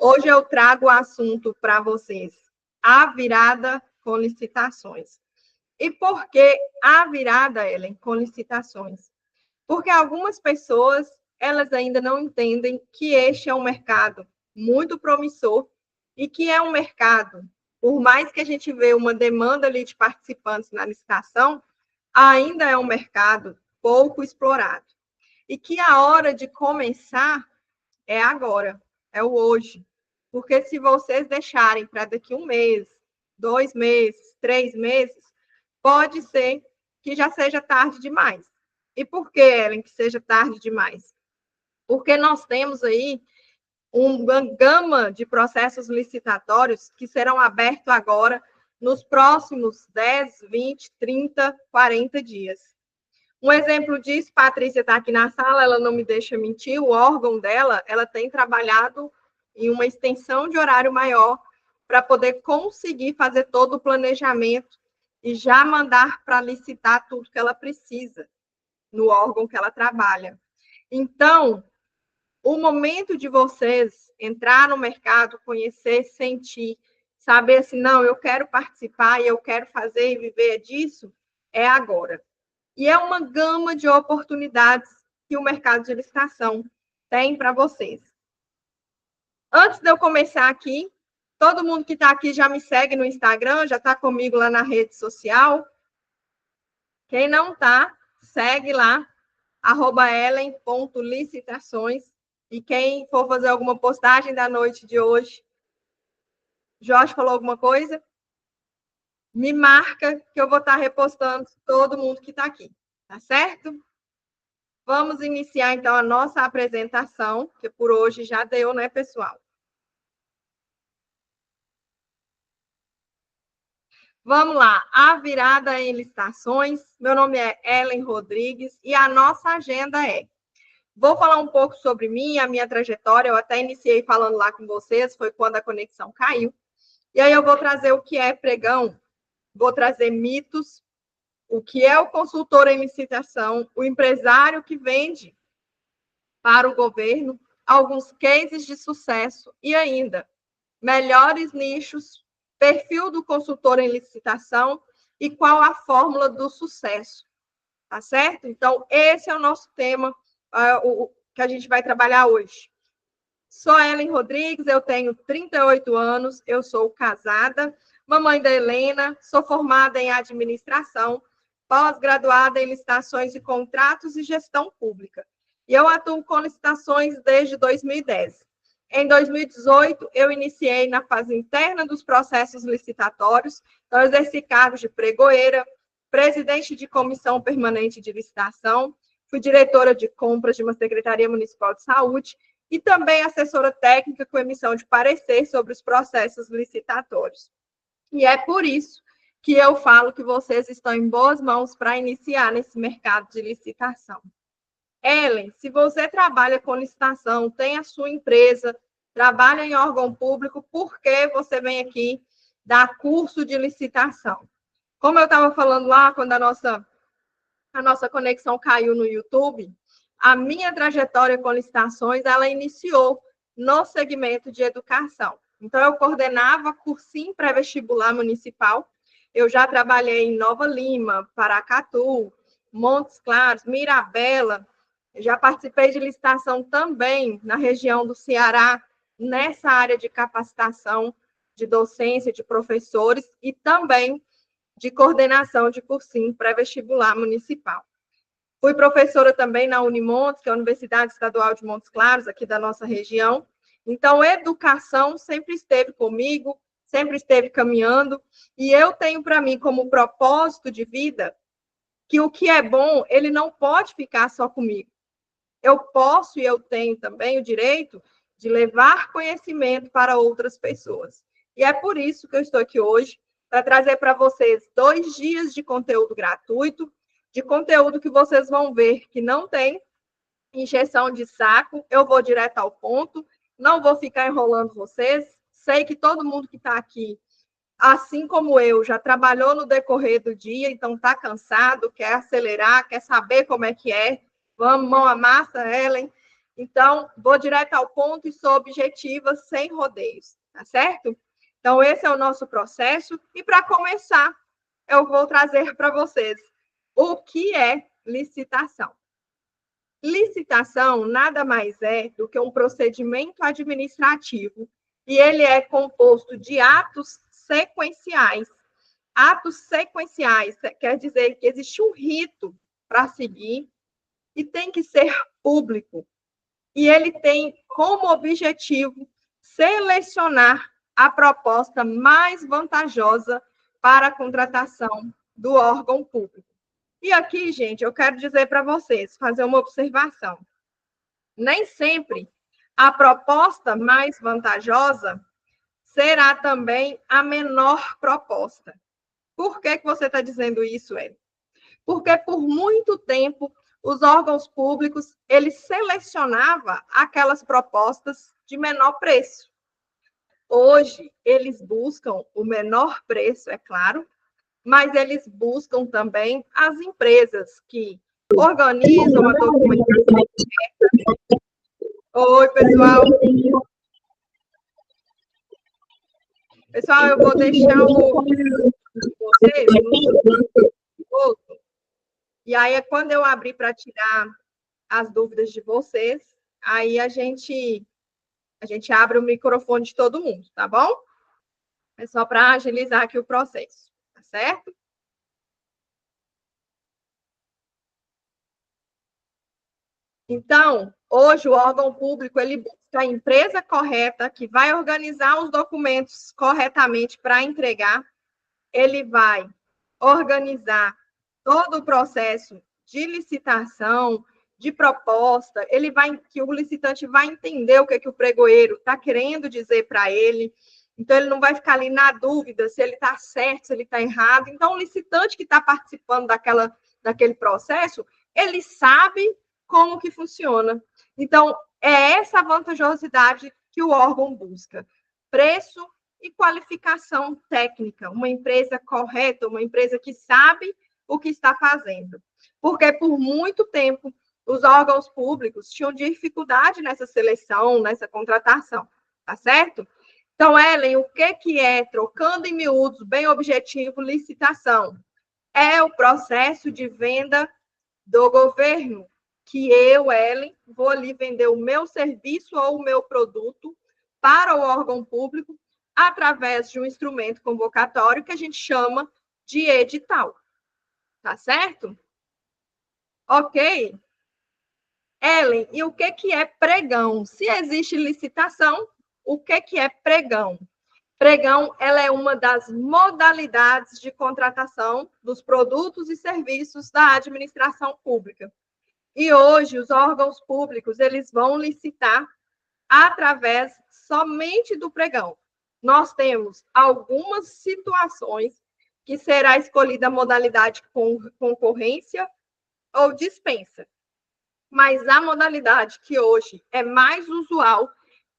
Hoje eu trago o assunto para vocês, a virada com licitações. E por que a virada, Ellen, com licitações? Porque algumas pessoas, elas ainda não entendem que este é um mercado muito promissor e que é um mercado, por mais que a gente vê uma demanda ali de participantes na licitação, ainda é um mercado pouco explorado. E que a hora de começar é agora, é o hoje. Porque se vocês deixarem para daqui 1 mês, 2 meses, 3 meses, pode ser que já seja tarde demais. E por que, Ellen, que seja tarde demais? Porque nós temos aí uma gama de processos licitatórios que serão abertos agora nos próximos 10, 20, 30, 40 dias. Um exemplo disso, Patrícia está aqui na sala, ela não me deixa mentir, o órgão dela, ela tem trabalhado em uma extensão de horário maior para poder conseguir fazer todo o planejamento e já mandar para licitar tudo que ela precisa no órgão que ela trabalha. Então, o momento de vocês entrar no mercado, conhecer, sentir, saber assim, não, eu quero participar e eu quero fazer e viver disso, é agora. E é uma gama de oportunidades que o mercado de licitação tem para vocês. Antes de eu começar aqui, todo mundo que está aqui já me segue no Instagram, já está comigo lá na rede social. Quem não está, segue lá, @ellen.licitações. E quem for fazer alguma postagem da noite de hoje, Jorge falou alguma coisa? Me marca que eu vou estar repostando todo mundo que está aqui, tá certo? Vamos iniciar, então, a nossa apresentação, que por hoje já deu, né, pessoal? Vamos lá, a virada em licitações. Meu nome é Ellen Rodrigues e a nossa agenda é: vou falar um pouco sobre mim, a minha trajetória. Eu até iniciei falando lá com vocês, foi quando a conexão caiu. E aí eu vou trazer o que é pregão, vou trazer mitos, o que é o consultor em licitação, o empresário que vende para o governo, alguns cases de sucesso e ainda melhores nichos, perfil do consultor em licitação e qual a fórmula do sucesso, tá certo? Então, esse é o nosso tema, o que a gente vai trabalhar hoje. Sou Ellen Rodrigues, eu tenho 38 anos, eu sou casada, mamãe da Helena, sou formada em administração, pós-graduada em licitações e contratos e gestão pública. E eu atuo com licitações desde 2010. Em 2018, eu iniciei na fase interna dos processos licitatórios, então exerci cargos de pregoeira, presidente de comissão permanente de licitação, fui diretora de compras de uma Secretaria Municipal de Saúde e também assessora técnica com emissão de parecer sobre os processos licitatórios. E é por isso que eu falo que vocês estão em boas mãos para iniciar nesse mercado de licitação. Ellen, se você trabalha com licitação, tem a sua empresa, trabalha em órgão público, por que você vem aqui dar curso de licitação? Como eu estava falando lá, quando a nossa conexão caiu no YouTube, a minha trajetória com licitações, ela iniciou no segmento de educação. Então, eu coordenava cursinho pré-vestibular municipal, eu já trabalhei em Nova Lima, Paracatu, Montes Claros, Mirabela, já participei de licitação também na região do Ceará, nessa área de capacitação de docência, de professores, e também de coordenação de cursinho pré-vestibular municipal. Fui professora também na Unimontes, que é a Universidade Estadual de Montes Claros, aqui da nossa região. Então, educação sempre esteve comigo, sempre esteve caminhando, e eu tenho para mim como propósito de vida que o que é bom, ele não pode ficar só comigo. Eu posso e eu tenho também o direito de levar conhecimento para outras pessoas. E é por isso que eu estou aqui hoje, para trazer para vocês 2 dias de conteúdo gratuito, de conteúdo que vocês vão ver que não tem injeção de saco, eu vou direto ao ponto, não vou ficar enrolando vocês. Sei que todo mundo que está aqui, assim como eu, já trabalhou no decorrer do dia, então está cansado, quer acelerar, quer saber como é que é. Vamos, mão à massa, Ellen. Então, vou direto ao ponto e sou objetiva, sem rodeios, tá certo? Então, esse é o nosso processo. E, para começar, eu vou trazer para vocês o que é licitação. Licitação nada mais é do que um procedimento administrativo e ele é composto de atos sequenciais. Atos sequenciais quer dizer que existe um rito para seguir e tem que ser público. E ele tem como objetivo selecionar a proposta mais vantajosa para a contratação do órgão público. E aqui, gente, eu quero dizer para vocês, fazer uma observação. Nem sempre a proposta mais vantajosa será também a menor proposta. Por que você está dizendo isso, Eli? Porque por muito tempo os órgãos públicos eles selecionavam aquelas propostas de menor preço. Hoje eles buscam o menor preço, é claro, mas eles buscam também as empresas que organizam a documentação. Oi, pessoal. Pessoal, eu vou deixar vocês e aí, quando eu abrir para tirar as dúvidas de vocês, aí a gente abre o microfone de todo mundo, tá bom? É só para agilizar aqui o processo, tá certo? Então, hoje o órgão público ele busca a empresa correta que vai organizar os documentos corretamente para entregar. Ele vai organizar todo o processo de licitação, de proposta. Ele vai que o licitante vai entender o que o pregoeiro está querendo dizer para ele. Então, ele não vai ficar ali na dúvida se ele está certo, se ele está errado. Então, o licitante que está participando daquele processo, ele sabe como que funciona. Então, é essa a vantajosidade que o órgão busca. Preço e qualificação técnica. Uma empresa correta, uma empresa que sabe o que está fazendo. Porque, por muito tempo, os órgãos públicos tinham dificuldade nessa seleção, nessa contratação. Tá certo? Então, Ellen, o que é, trocando em miúdos, bem objetivo, licitação? É o processo de venda do governo, que eu, Ellen, vou ali vender o meu serviço ou o meu produto para o órgão público através de um instrumento convocatório que a gente chama de edital. Tá certo? Ok? Ellen, e o que é pregão? Se existe licitação, o que é pregão? Pregão, ela é uma das modalidades de contratação dos produtos e serviços da administração pública. E hoje os órgãos públicos, eles vão licitar através somente do pregão. Nós temos algumas situações que será escolhida a modalidade concorrência ou dispensa. Mas a modalidade que hoje é mais usual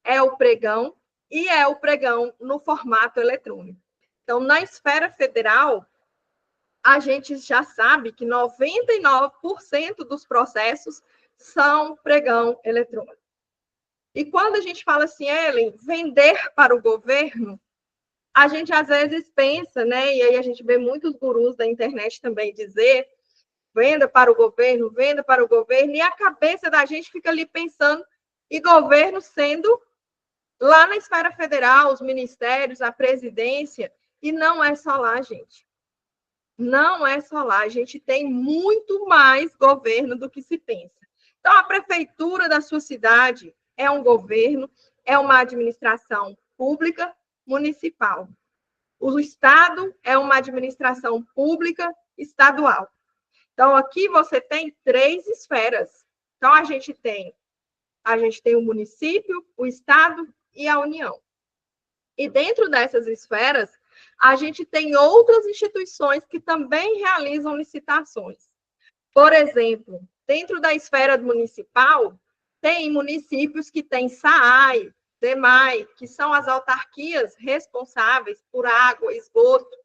é o pregão e é o pregão no formato eletrônico. Então, na esfera federal, a gente já sabe que 99% dos processos são pregão eletrônico. E quando a gente fala assim, Ellen, vender para o governo, a gente às vezes pensa, né? E aí a gente vê muitos gurus da internet também dizer venda para o governo, e a cabeça da gente fica ali pensando e governo sendo lá na esfera federal, os ministérios, a presidência, e não é só lá, gente. Não é só lá, a gente tem muito mais governo do que se pensa. Então, a prefeitura da sua cidade é um governo, é uma administração pública municipal. O Estado é uma administração pública estadual. Então, aqui você tem 3 esferas. Então, a gente tem o município, o Estado e a União. E dentro dessas esferas, a gente tem outras instituições que também realizam licitações. Por exemplo, dentro da esfera municipal, tem municípios que têm SAAI, DEMAI, que são as autarquias responsáveis por água, esgoto,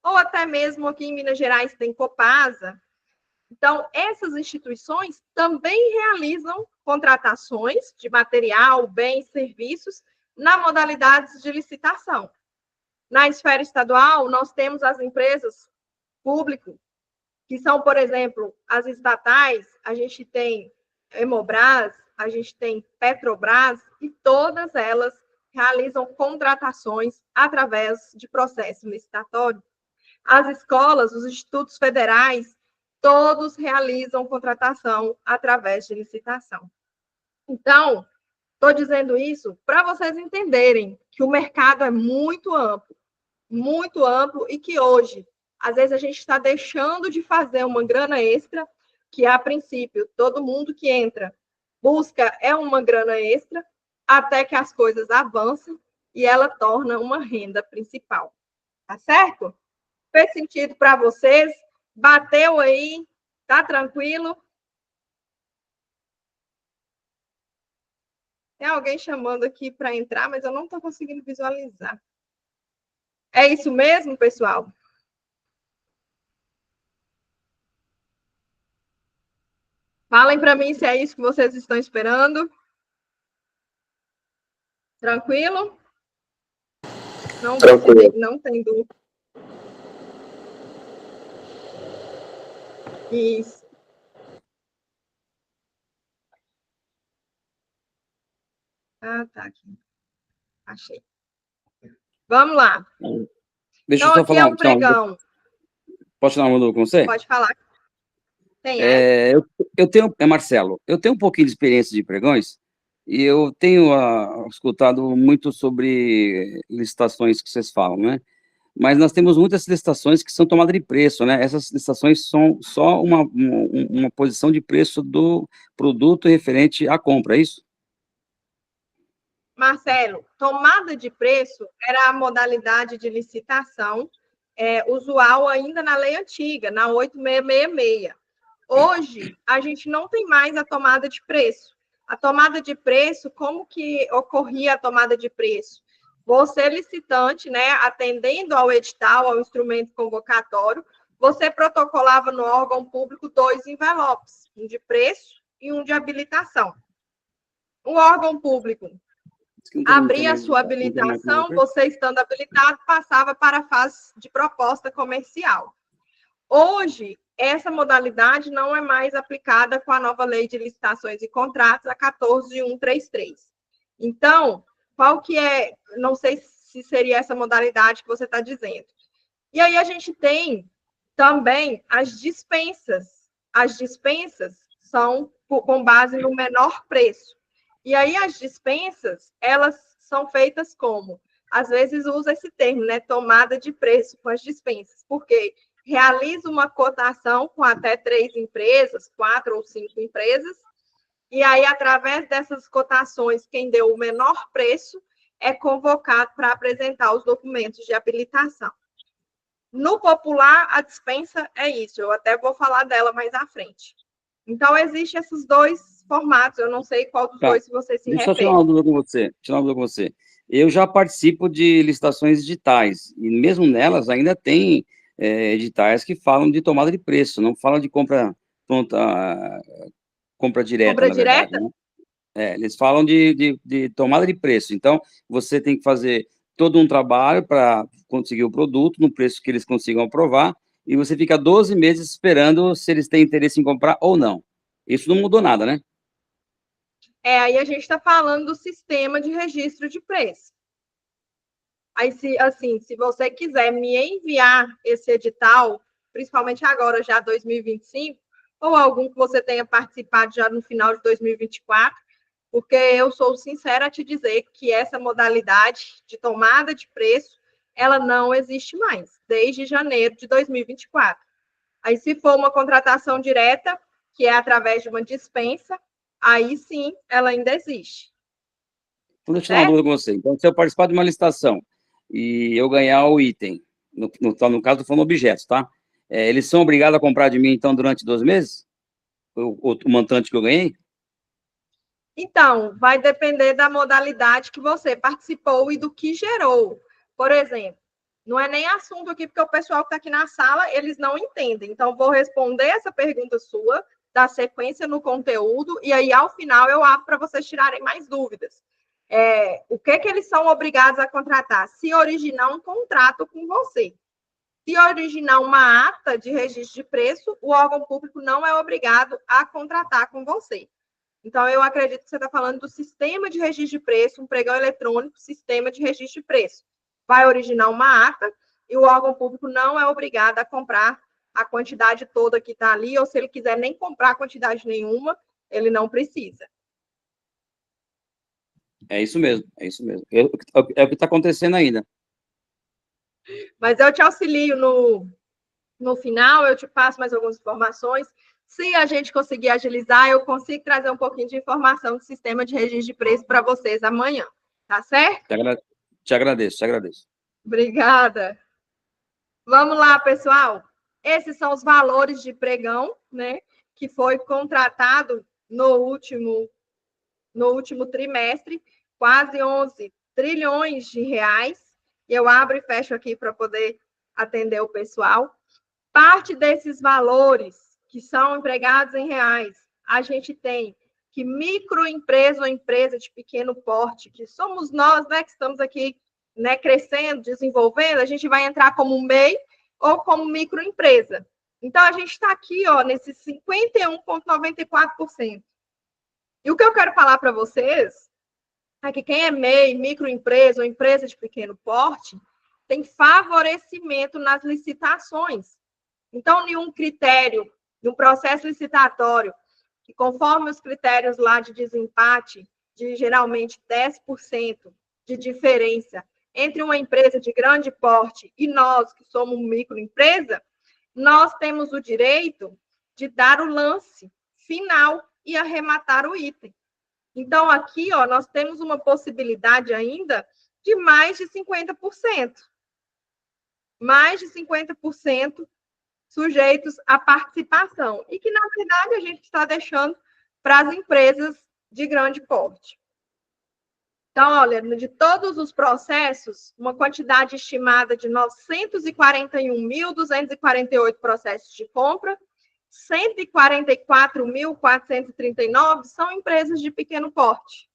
ou até mesmo aqui em Minas Gerais tem Copasa. Então, essas instituições também realizam contratações de material, bens, serviços, na modalidade de licitação. Na esfera estadual, nós temos as empresas públicas, que são, por exemplo, as estatais, a gente tem Hemobras, a gente tem Petrobras, e todas elas realizam contratações através de processo licitatório. As escolas, os institutos federais, todos realizam contratação através de licitação. Então, estou dizendo isso para vocês entenderem que o mercado é muito amplo e que hoje, às vezes, a gente está deixando de fazer uma grana extra, que a princípio todo mundo que entra busca uma grana extra, até que as coisas avançam e ela torna uma renda principal. Tá certo? Fez sentido para vocês? Bateu aí? Tá tranquilo? Tem alguém chamando aqui para entrar, mas eu não estou conseguindo visualizar. É isso mesmo, pessoal? Falem para mim se é isso que vocês estão esperando. Tranquilo? Não, Tranquilo. Não tem dúvida. Isso. Ah, tá aqui. Achei. Vamos lá. Deixa Então, eu só aqui falar. é um pregão. Posso tirar uma dúvida com você? Pode falar. Tem eu tenho, Marcelo, eu tenho um pouquinho de experiência de pregões e eu tenho escutado muito sobre licitações que vocês falam, né? Mas nós temos muitas licitações que são tomadas de preço, né? Essas licitações são só uma posição de preço do produto referente à compra, é isso? Marcelo, tomada de preço era a modalidade de licitação usual ainda na lei antiga, na 8666. Hoje, a gente não tem mais a tomada de preço. A tomada de preço, como que ocorria a tomada de preço? Você, licitante, né, atendendo ao edital, ao instrumento convocatório, você protocolava no órgão público 2 envelopes, um de preço e um de habilitação. O órgão público abria a sua habilitação, você estando habilitado, passava para a fase de proposta comercial. Hoje, essa modalidade não é mais aplicada com a nova lei de licitações e contratos, a 14.133. Então, qual que é, não sei se seria essa modalidade que você está dizendo. E aí a gente tem também as dispensas. As dispensas são com base no menor preço. E aí as dispensas, elas são feitas como? Às vezes usa esse termo, né? Tomada de preço com as dispensas. Por quê? Realiza uma cotação com até 3 empresas, 4 ou 5 empresas, e aí, através dessas cotações, quem deu o menor preço é convocado para apresentar os documentos de habilitação. No popular, a dispensa é isso, eu até vou falar dela mais à frente. Então, existem esses dois formatos, eu não sei qual dos dois você se refere. Deixa eu tirar uma dúvida com você. Eu já participo de licitações digitais, e mesmo nelas ainda tem editais que falam de tomada de preço, não falam de compra pronta, compra direta, compra na verdade, direta? né? Eles falam de tomada de preço, então você tem que fazer todo um trabalho para conseguir o produto no preço que eles consigam aprovar, e você fica 12 meses esperando se eles têm interesse em comprar ou não. Isso não mudou nada, né? Aí a gente está falando do sistema de registro de preço. Aí, se você quiser me enviar esse edital, principalmente agora, já 2025, ou algum que você tenha participado já no final de 2024, porque eu sou sincera a te dizer que essa modalidade de tomada de preço, ela não existe mais, desde janeiro de 2024. Aí, se for uma contratação direta, que é através de uma dispensa, aí sim, ela ainda existe. Então, deixa eu tirar uma dúvida com você. Então, se eu participar de uma licitação e eu ganhar o item, no caso, estou falando objetos, tá? Eles são obrigados a comprar de mim, então, durante 12 meses? O montante que eu ganhei? Então, vai depender da modalidade que você participou e do que gerou. Por exemplo, não é nem assunto aqui, porque o pessoal que está aqui na sala, eles não entendem. Então, vou responder essa pergunta sua dar sequência no conteúdo, e aí, ao final, eu abro para vocês tirarem mais dúvidas. O que eles são obrigados a contratar? Se originar um contrato com você. Se originar uma ata de registro de preço, o órgão público não é obrigado a contratar com você. Então, eu acredito que você está falando do sistema de registro de preço, um pregão eletrônico, sistema de registro de preço. Vai originar uma ata e o órgão público não é obrigado a comprar a quantidade toda que está ali, ou se ele quiser nem comprar quantidade nenhuma, ele não precisa. É isso mesmo, é isso mesmo. É o que está acontecendo ainda. Mas eu te auxilio no final, eu te passo mais algumas informações. Se a gente conseguir agilizar, eu consigo trazer um pouquinho de informação do sistema de registro de preço para vocês amanhã. Tá certo? Te agradeço, te agradeço. Obrigada. Vamos lá, pessoal. Esses são os valores de pregão, né, que foi contratado no último trimestre, quase 11 trilhões de reais. Eu abro e fecho aqui para poder atender o pessoal. Parte desses valores que são empregados em reais, a gente tem que microempresa ou empresa de pequeno porte, que somos nós, né, que estamos aqui, né, crescendo, desenvolvendo, a gente vai entrar como MEI ou como microempresa. Então, a gente está aqui, ó, nesses 51,94%. E o que eu quero falar para vocês é que quem é MEI, microempresa ou empresa de pequeno porte, tem favorecimento nas licitações. Então, nenhum critério, no processo licitatório, que conforme os critérios lá de desempate, de geralmente 10% de diferença entre uma empresa de grande porte e nós, que somos microempresa, nós temos o direito de dar o lance final e arrematar o item. Então, aqui, ó, nós temos uma possibilidade ainda de mais de 50%. Mais de 50% sujeitos à participação. E que, na verdade, a gente está deixando para as empresas de grande porte. Então, olha, de todos os processos, uma quantidade estimada de 941.248 processos de compra, 144.439 são empresas de pequeno porte.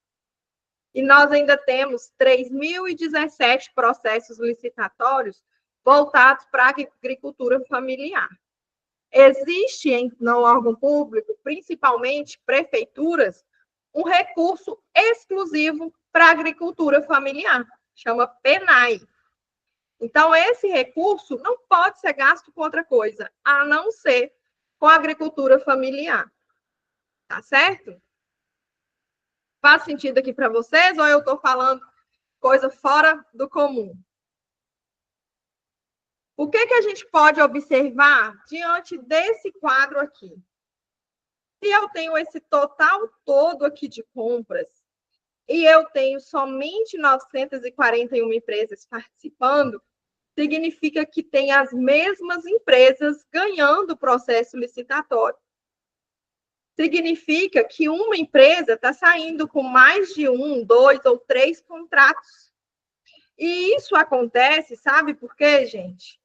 E nós ainda temos 3.017 processos licitatórios voltados para a agricultura familiar. Existe no órgão público, principalmente prefeituras, um recurso exclusivo para a agricultura familiar, chama PENAI. Então, esse recurso não pode ser gasto com outra coisa, a não ser com a agricultura familiar. Tá certo? Faz sentido aqui para vocês ou eu estou falando coisa fora do comum? O que a gente pode observar diante desse quadro aqui? Se eu tenho esse total todo aqui de compras e eu tenho somente 941 empresas participando, significa que tem as mesmas empresas ganhando o processo licitatório. Significa que uma empresa está saindo com mais de 1, 2 ou 3 contratos. E isso acontece, sabe por quê, gente?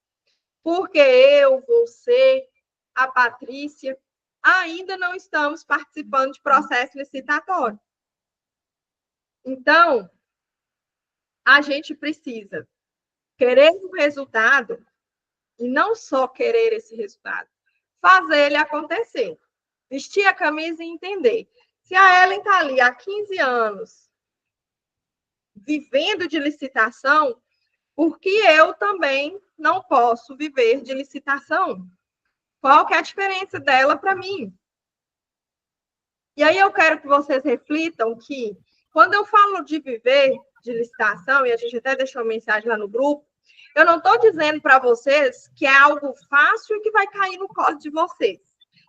Porque eu, você, a Patrícia, ainda não estamos participando de processo licitatório. Então, a gente precisa querer o resultado e não só querer esse resultado, fazer ele acontecer. Vestir a camisa e entender. Se a Ellen está ali há 15 anos vivendo de licitação, por que eu também não posso viver de licitação? Qual que é a diferença dela para mim? E aí eu quero que vocês reflitam que, quando eu falo de viver de licitação, e a gente até deixou uma mensagem lá no grupo, eu não estou dizendo para vocês que é algo fácil e que vai cair no colo de vocês.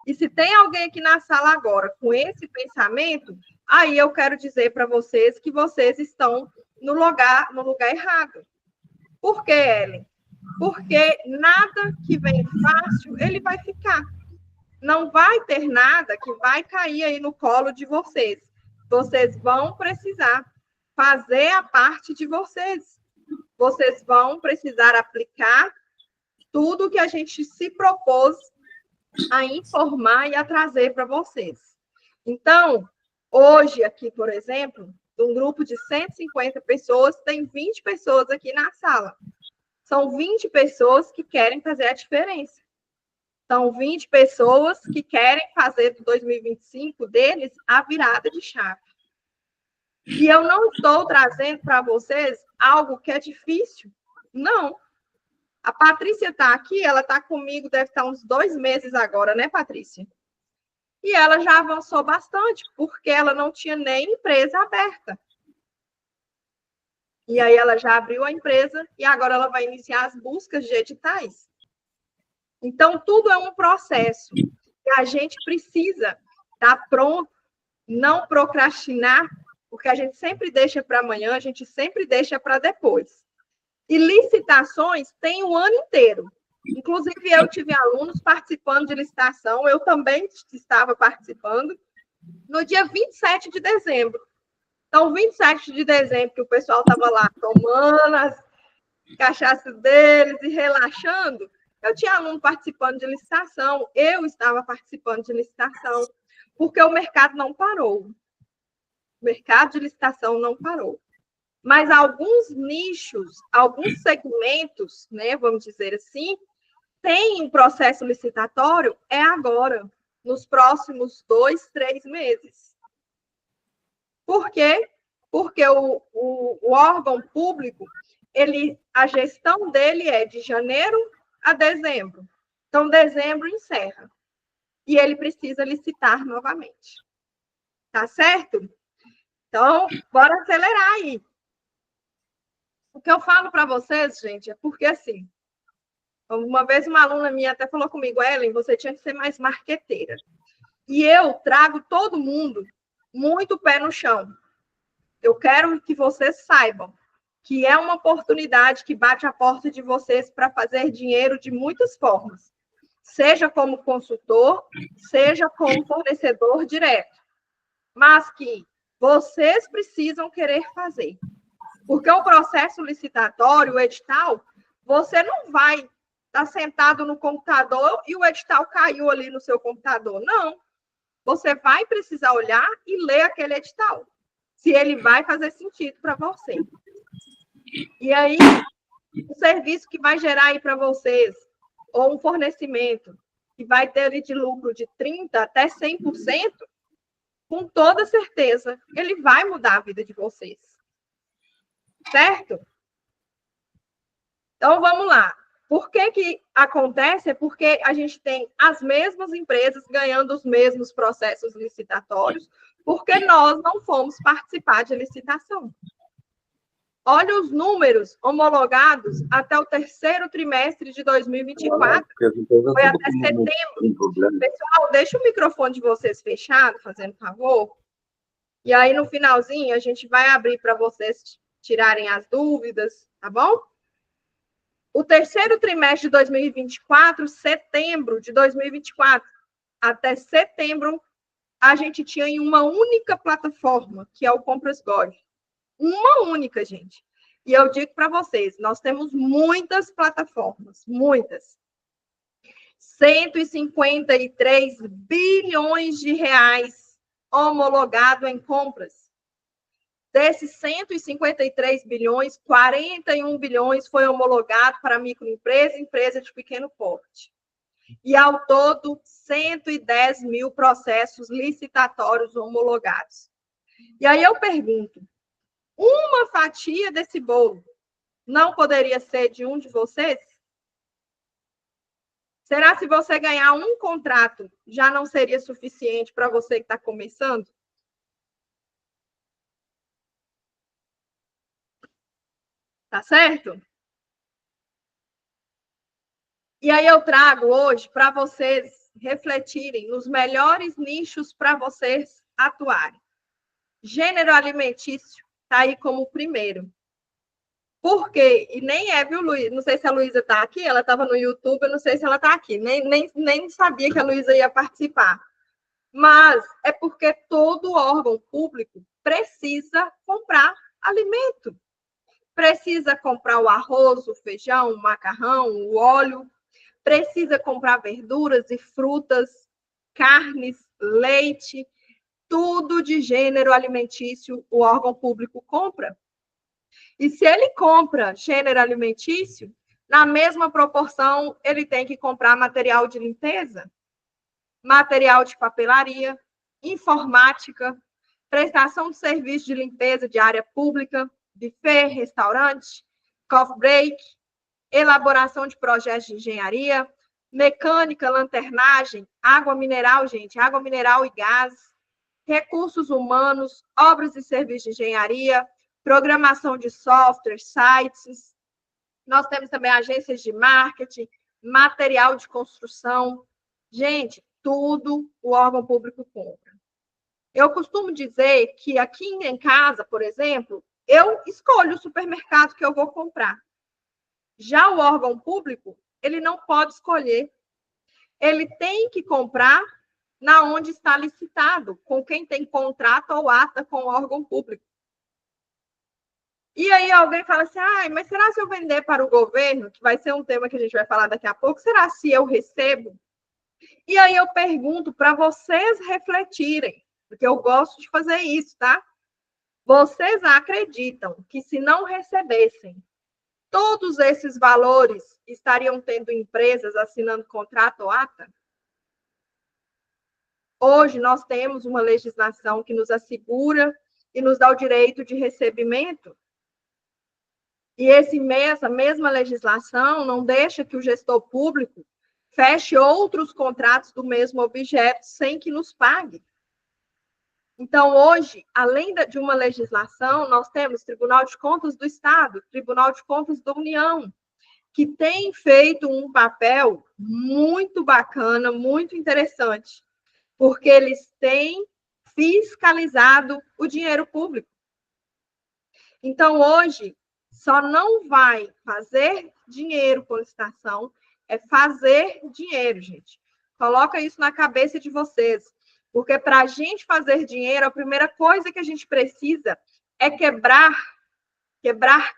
E se tem alguém aqui na sala agora com esse pensamento, aí eu quero dizer para vocês que vocês estão no lugar errado. Por quê, Ellen? Porque nada que vem fácil, ele vai ficar. Não vai ter nada que vai cair aí no colo de vocês. Vocês vão precisar fazer a parte de vocês. Vocês vão precisar aplicar tudo que a gente se propôs a informar e a trazer para vocês. Então, hoje aqui, por exemplo, de um grupo de 150 pessoas, tem 20 pessoas aqui na sala. São 20 pessoas que querem fazer a diferença. São 20 pessoas que querem fazer do 2025 deles a virada de chave. E eu não estou trazendo para vocês algo que é difícil. Não. A Patrícia está aqui, ela está comigo, deve estar uns 2 meses agora, né, Patrícia? E ela já avançou bastante, porque ela não tinha nem empresa aberta. E aí ela já abriu a empresa e agora ela vai iniciar as buscas de editais. Então, tudo é um processo. E a gente precisa estar pronto, não procrastinar, porque a gente sempre deixa para amanhã, a gente sempre deixa para depois. E licitações tem o ano inteiro. Inclusive, eu tive alunos participando de licitação, eu também estava participando, no dia 27 de dezembro. Então, 27 de dezembro, que o pessoal estava lá tomando as cachaças deles e relaxando, eu tinha aluno participando de licitação, eu estava participando de licitação, porque o mercado não parou. O mercado de licitação não parou. Mas alguns nichos, alguns segmentos, né, vamos dizer assim, tem um processo licitatório é agora, nos próximos 2, 3 meses. Por quê? Porque o órgão público, a gestão dele é de janeiro a dezembro. Então, dezembro encerra. E ele precisa licitar novamente. Tá certo? Então, bora acelerar aí. O que eu falo para vocês, gente, é porque, assim, uma vez uma aluna minha até falou comigo, Ellen, você tinha que ser mais marqueteira. E eu trago todo mundo muito pé no chão. Eu quero que vocês saibam que é uma oportunidade que bate a porta de vocês para fazer dinheiro de muitas formas. Seja como consultor, seja como fornecedor direto. Mas que vocês precisam querer fazer. Porque o processo licitatório, o edital, você não vai estar sentado no computador e o edital caiu ali no seu computador. Não. Você vai precisar olhar e ler aquele edital, se ele vai fazer sentido para você. E aí, o serviço que vai gerar aí para vocês, ou um fornecimento que vai ter ali de lucro de 30% até 100%, com toda certeza, ele vai mudar a vida de vocês. Certo? Então, vamos lá. Por que acontece? É porque a gente tem as mesmas empresas ganhando os mesmos processos licitatórios, porque nós não fomos participar de licitação. Olha os números homologados até o 3º trimestre de 2024. Foi até setembro. Pessoal, deixa o microfone de vocês fechado, fazendo favor. E aí, no finalzinho, a gente vai abrir para vocês tirarem as dúvidas, tá bom? O 3º trimestre de 2024, setembro de 2024, até setembro, a gente tinha em uma única plataforma, que é o Compras Gov. Uma única, gente. E eu digo para vocês, nós temos muitas plataformas, muitas. 153 bilhões de reais homologado em compras. Desses 153 bilhões, 41 bilhões foi homologado para microempresa e empresa de pequeno porte. E, ao todo, 110 mil processos licitatórios homologados. E aí eu pergunto, uma fatia desse bolo não poderia ser de um de vocês? Será que se você ganhar um contrato, já não seria suficiente para você que está começando? Tá certo? E aí eu trago hoje para vocês refletirem nos melhores nichos para vocês atuarem. Gênero alimentício está aí como o primeiro. Por quê? E nem é, viu, Luísa? Não sei se a Luísa está aqui, ela estava no YouTube, eu não sei se ela está aqui. Nem sabia que a Luísa ia participar. Mas é porque todo órgão público precisa comprar alimento. Precisa comprar o arroz, o feijão, o macarrão, o óleo. precisa comprar verduras e frutas, carnes, leite, tudo de gênero alimentício o órgão público compra. E se ele compra gênero alimentício, na mesma proporção, ele tem que comprar material de limpeza, material de papelaria, informática, prestação de serviço de limpeza de área pública, buffet, restaurante, coffee break, elaboração de projetos de engenharia, mecânica, lanternagem, água mineral, gente, água mineral e gás, recursos humanos, obras e serviços de engenharia, programação de software, sites. Nós temos também agências de marketing, material de construção. Gente, tudo o órgão público compra. Eu costumo dizer que aqui em casa, por exemplo, eu escolho o supermercado que eu vou comprar. Já o órgão público, ele não pode escolher. Ele tem que comprar na onde está licitado, com quem tem contrato ou ata com o órgão público. E aí alguém fala assim, mas será se eu vender para o governo, que vai ser um tema que a gente vai falar daqui a pouco, será se eu recebo? E aí eu pergunto para vocês refletirem, porque eu gosto de fazer isso, tá? Vocês acreditam que se não recebessem, todos esses valores estariam tendo empresas assinando contrato ou ata? Hoje nós temos uma legislação que nos assegura e nos dá o direito de recebimento. E essa mesma legislação não deixa que o gestor público feche outros contratos do mesmo objeto sem que nos pague. Então, hoje, além de uma legislação, nós temos Tribunal de Contas do Estado, Tribunal de Contas da União, que tem feito um papel muito bacana, muito interessante, porque eles têm fiscalizado o dinheiro público. Então, hoje, só não vai fazer dinheiro com licitação, é fazer dinheiro, gente. Coloca isso na cabeça de vocês. Porque para a gente fazer dinheiro, a primeira coisa que a gente precisa é quebrar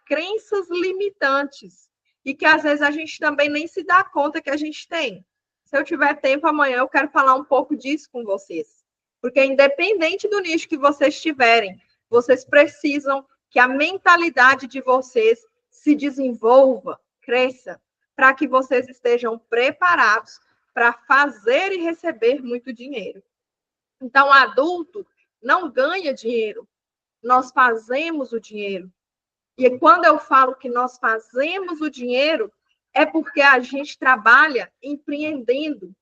crenças limitantes. E que às vezes a gente também nem se dá conta que a gente tem. Se eu tiver tempo amanhã, eu quero falar um pouco disso com vocês. Porque independente do nicho que vocês tiverem, vocês precisam que a mentalidade de vocês se desenvolva, cresça, para que vocês estejam preparados para fazer e receber muito dinheiro. Então, o adulto não ganha dinheiro, nós fazemos o dinheiro. E quando eu falo que nós fazemos o dinheiro, é porque a gente trabalha empreendendo.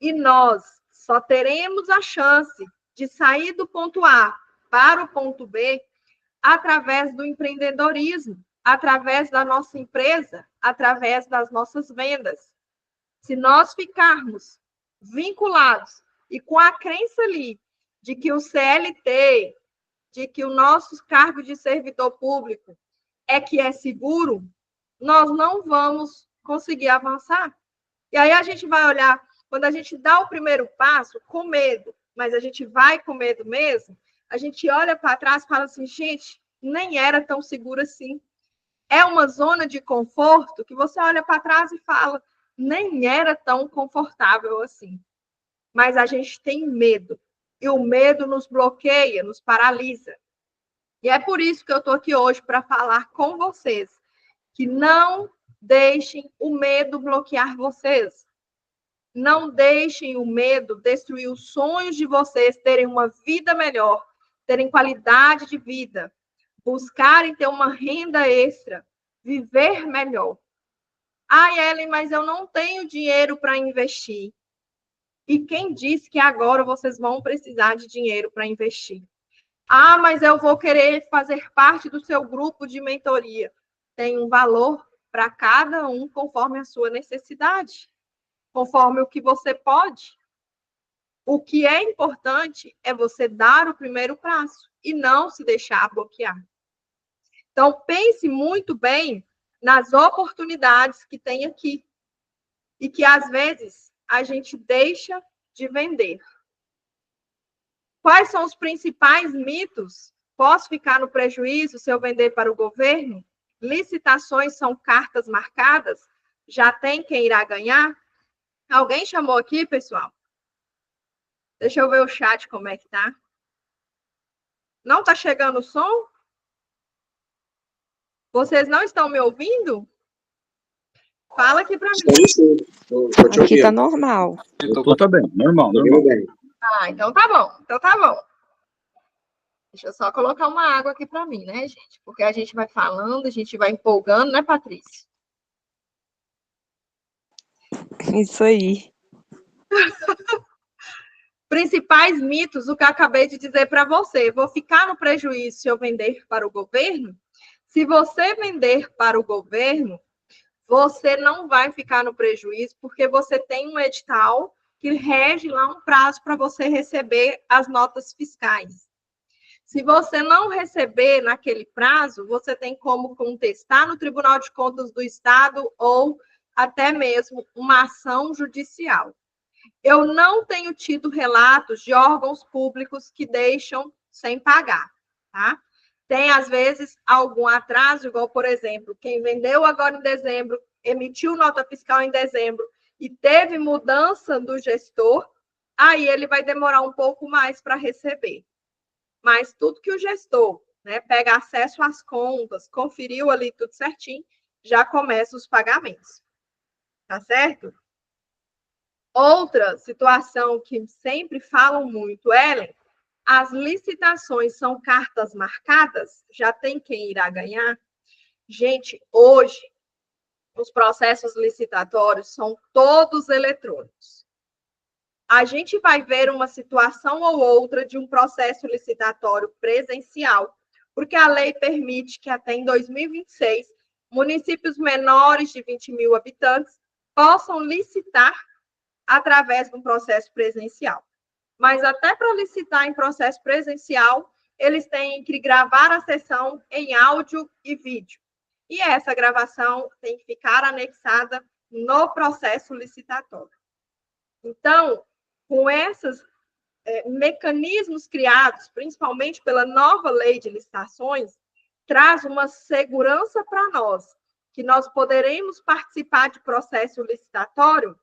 E nós só teremos a chance de sair do ponto A para o ponto B através do empreendedorismo, através da nossa empresa, através das nossas vendas. Se nós ficarmos vinculados e com a crença ali de que o CLT, de que o nosso cargo de servidor público é que é seguro, nós não vamos conseguir avançar. E aí a gente vai olhar, quando a gente dá o primeiro passo, com medo, mas a gente vai com medo mesmo, a gente olha para trás e fala assim, gente, nem era tão seguro assim. É uma zona de conforto que você olha para trás e fala, nem era tão confortável assim. Mas a gente tem medo. E o medo nos bloqueia, nos paralisa. E é por isso que eu estou aqui hoje para falar com vocês que não deixem o medo bloquear vocês. Não deixem o medo destruir os sonhos de vocês terem uma vida melhor, terem qualidade de vida, buscarem ter uma renda extra, viver melhor. Ellen, mas eu não tenho dinheiro para investir. E quem disse que agora vocês vão precisar de dinheiro para investir? Mas eu vou querer fazer parte do seu grupo de mentoria. Tem um valor para cada um conforme a sua necessidade, conforme o que você pode. O que é importante é você dar o primeiro passo e não se deixar bloquear. Então, pense muito bem nas oportunidades que tem aqui e que, às vezes, a gente deixa de vender. Quais são os principais mitos? Posso ficar no prejuízo se eu vender para o governo? Licitações são cartas marcadas? Já tem quem irá ganhar? Alguém chamou aqui, pessoal? Deixa eu ver o chat como é que tá. Não tá chegando o som? Vocês não estão me ouvindo? Fala aqui para mim. Aqui tá normal. Tá bem, normal. Ah, então tá bom. Então tá bom. Deixa eu só colocar uma água aqui para mim, né, gente? Porque a gente vai falando, a gente vai empolgando, né, Patrícia? Isso aí. Principais mitos, o que eu acabei de dizer para você. Vou ficar no prejuízo se eu vender para o governo? Se você vender para o governo, você não vai ficar no prejuízo, porque você tem um edital que rege lá um prazo para você receber as notas fiscais. Se você não receber naquele prazo, você tem como contestar no Tribunal de Contas do Estado ou até mesmo uma ação judicial. Eu não tenho tido relatos de órgãos públicos que deixam sem pagar, tá? Tem, às vezes, algum atraso, igual, por exemplo, quem vendeu agora em dezembro, emitiu nota fiscal em dezembro e teve mudança do gestor, aí ele vai demorar um pouco mais para receber. Mas tudo que o gestor, né, pega acesso às contas, conferiu ali tudo certinho, já começa os pagamentos. Tá certo? Outra situação que sempre falam muito, Ellen, as licitações são cartas marcadas? Já tem quem irá ganhar? Gente, hoje, os processos licitatórios são todos eletrônicos. A gente vai ver uma situação ou outra de um processo licitatório presencial, porque a lei permite que até em 2026, municípios menores de 20 mil habitantes possam licitar através de um processo presencial. Mas até para licitar em processo presencial, eles têm que gravar a sessão em áudio e vídeo. E essa gravação tem que ficar anexada no processo licitatório. Então, com esses mecanismos criados, principalmente pela nova lei de licitações, traz uma segurança para nós, que nós poderemos participar de processo licitatório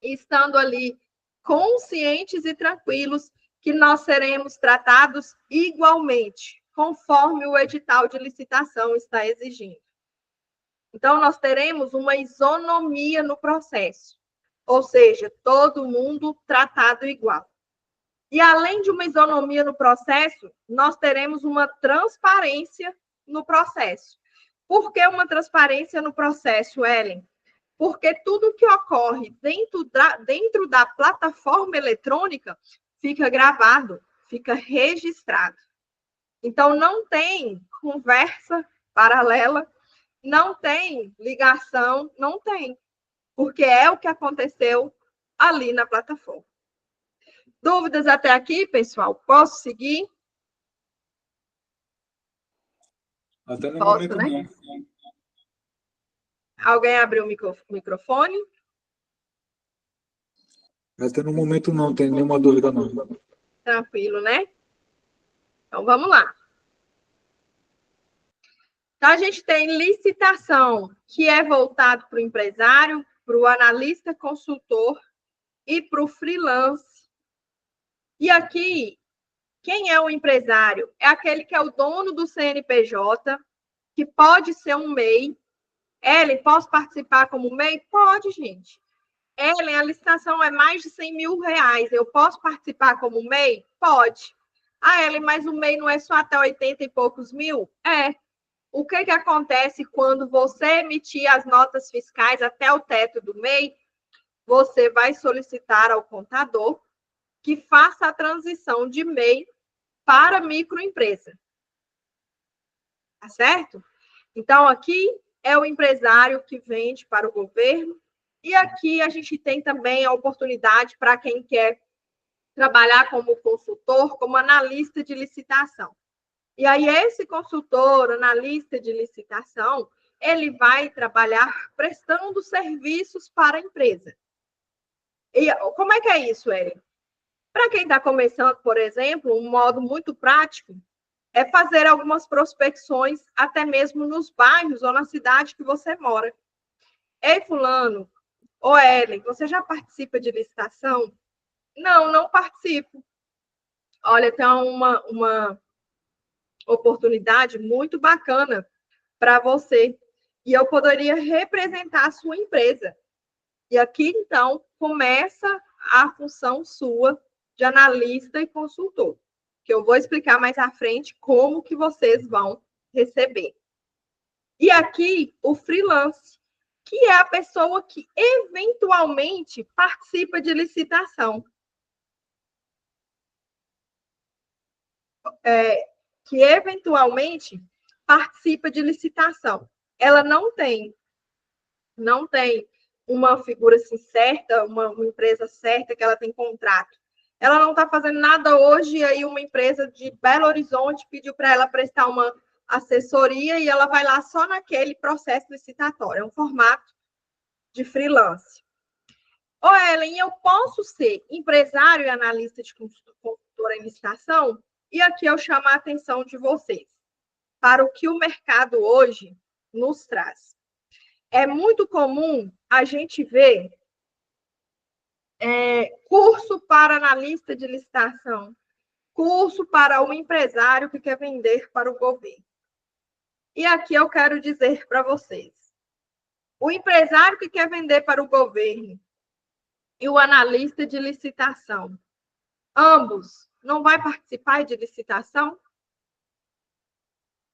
estando ali conscientes e tranquilos que nós seremos tratados igualmente, conforme o edital de licitação está exigindo. Então, nós teremos uma isonomia no processo, ou seja, todo mundo tratado igual. E, além de uma isonomia no processo, nós teremos uma transparência no processo. Por que uma transparência no processo, Ellen? Porque tudo que ocorre dentro da plataforma eletrônica fica gravado, fica registrado. Então, não tem conversa paralela, não tem ligação, não tem, porque é o que aconteceu ali na plataforma. Dúvidas até aqui, pessoal? Posso seguir? Até no Posso, momento, né? não. Alguém abriu o microfone? Até no momento não tem nenhuma dúvida, não. Tranquilo, né? Então, vamos lá. Então, a gente tem licitação, que é voltado para o empresário, para o analista consultor e para o freelance. E aqui, quem é o empresário? É aquele que é o dono do CNPJ, que pode ser um MEI. Ellen, posso participar como MEI? Pode, gente. Ellen, a licitação é mais de 100 mil reais. Eu posso participar como MEI? Pode. Ah, Ellen, mas o MEI não é só até 80 e poucos mil? É. O que acontece quando você emitir as notas fiscais até o teto do MEI? Você vai solicitar ao contador que faça a transição de MEI para microempresa. Tá certo? Então, aqui é o empresário que vende para o governo, e aqui a gente tem também a oportunidade para quem quer trabalhar como consultor, como analista de licitação. E aí, esse consultor, analista de licitação, ele vai trabalhar prestando serviços para a empresa. E como é que é isso, Ellen? Para quem está começando, por exemplo, um modo muito prático é fazer algumas prospecções, até mesmo nos bairros ou na cidade que você mora. Ei, fulano, ô Ellen, você já participa de licitação? Não, não participo. Olha, tem uma oportunidade muito bacana para você. E eu poderia representar a sua empresa. E aqui, então, começa a função sua de analista e consultor, que eu vou explicar mais à frente como que vocês vão receber. E aqui, o freelance, que é a pessoa que eventualmente participa de licitação. Que eventualmente participa de licitação. Ela não tem uma figura assim, certa, uma empresa certa que ela tem contrato. Ela não está fazendo nada hoje, e aí uma empresa de Belo Horizonte pediu para ela prestar uma assessoria e ela vai lá só naquele processo licitatório. É um formato de freelance. Ô, Ellen, eu posso ser empresário e analista de consultora em licitação? E aqui eu chamo a atenção de vocês para o que o mercado hoje nos traz. É muito comum a gente ver curso para analista de licitação, curso para um empresário que quer vender para o governo. E aqui eu quero dizer para vocês, o empresário que quer vender para o governo e o analista de licitação, ambos não vai participar de licitação?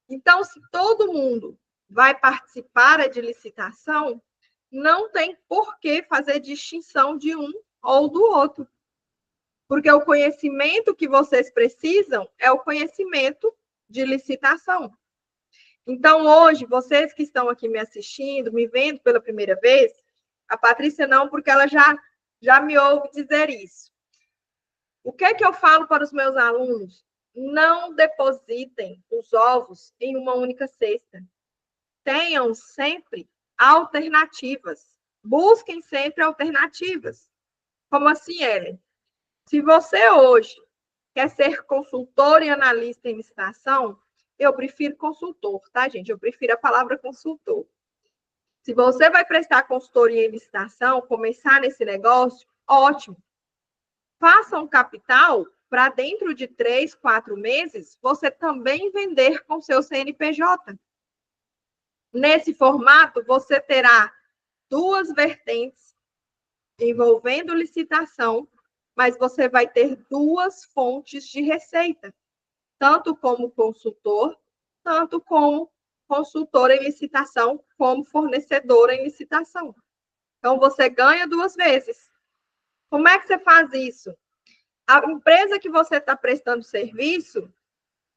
Então, se todo mundo vai participar de licitação, não tem por que fazer distinção de um ou do outro. Porque o conhecimento que vocês precisam é o conhecimento de licitação. Então, hoje, vocês que estão aqui me assistindo, me vendo pela primeira vez, a Patrícia não, porque ela já me ouve dizer isso. O que é que eu falo para os meus alunos? Não depositem os ovos em uma única cesta. Tenham sempre alternativas. Busquem sempre alternativas. Como assim, Ellen? Se você hoje quer ser consultor e analista em licitação, eu prefiro consultor, tá, gente? Eu prefiro a palavra consultor. Se você vai prestar consultoria em licitação, começar nesse negócio, ótimo. Faça um capital para dentro de 3, 4 meses, você também vender com seu CNPJ. Nesse formato, você terá 2 vertentes envolvendo licitação, mas você vai ter 2 fontes de receita, tanto como consultor, tanto como consultor em licitação, como fornecedor em licitação. Então, você ganha 2 vezes. Como é que você faz isso? A empresa que você está prestando serviço,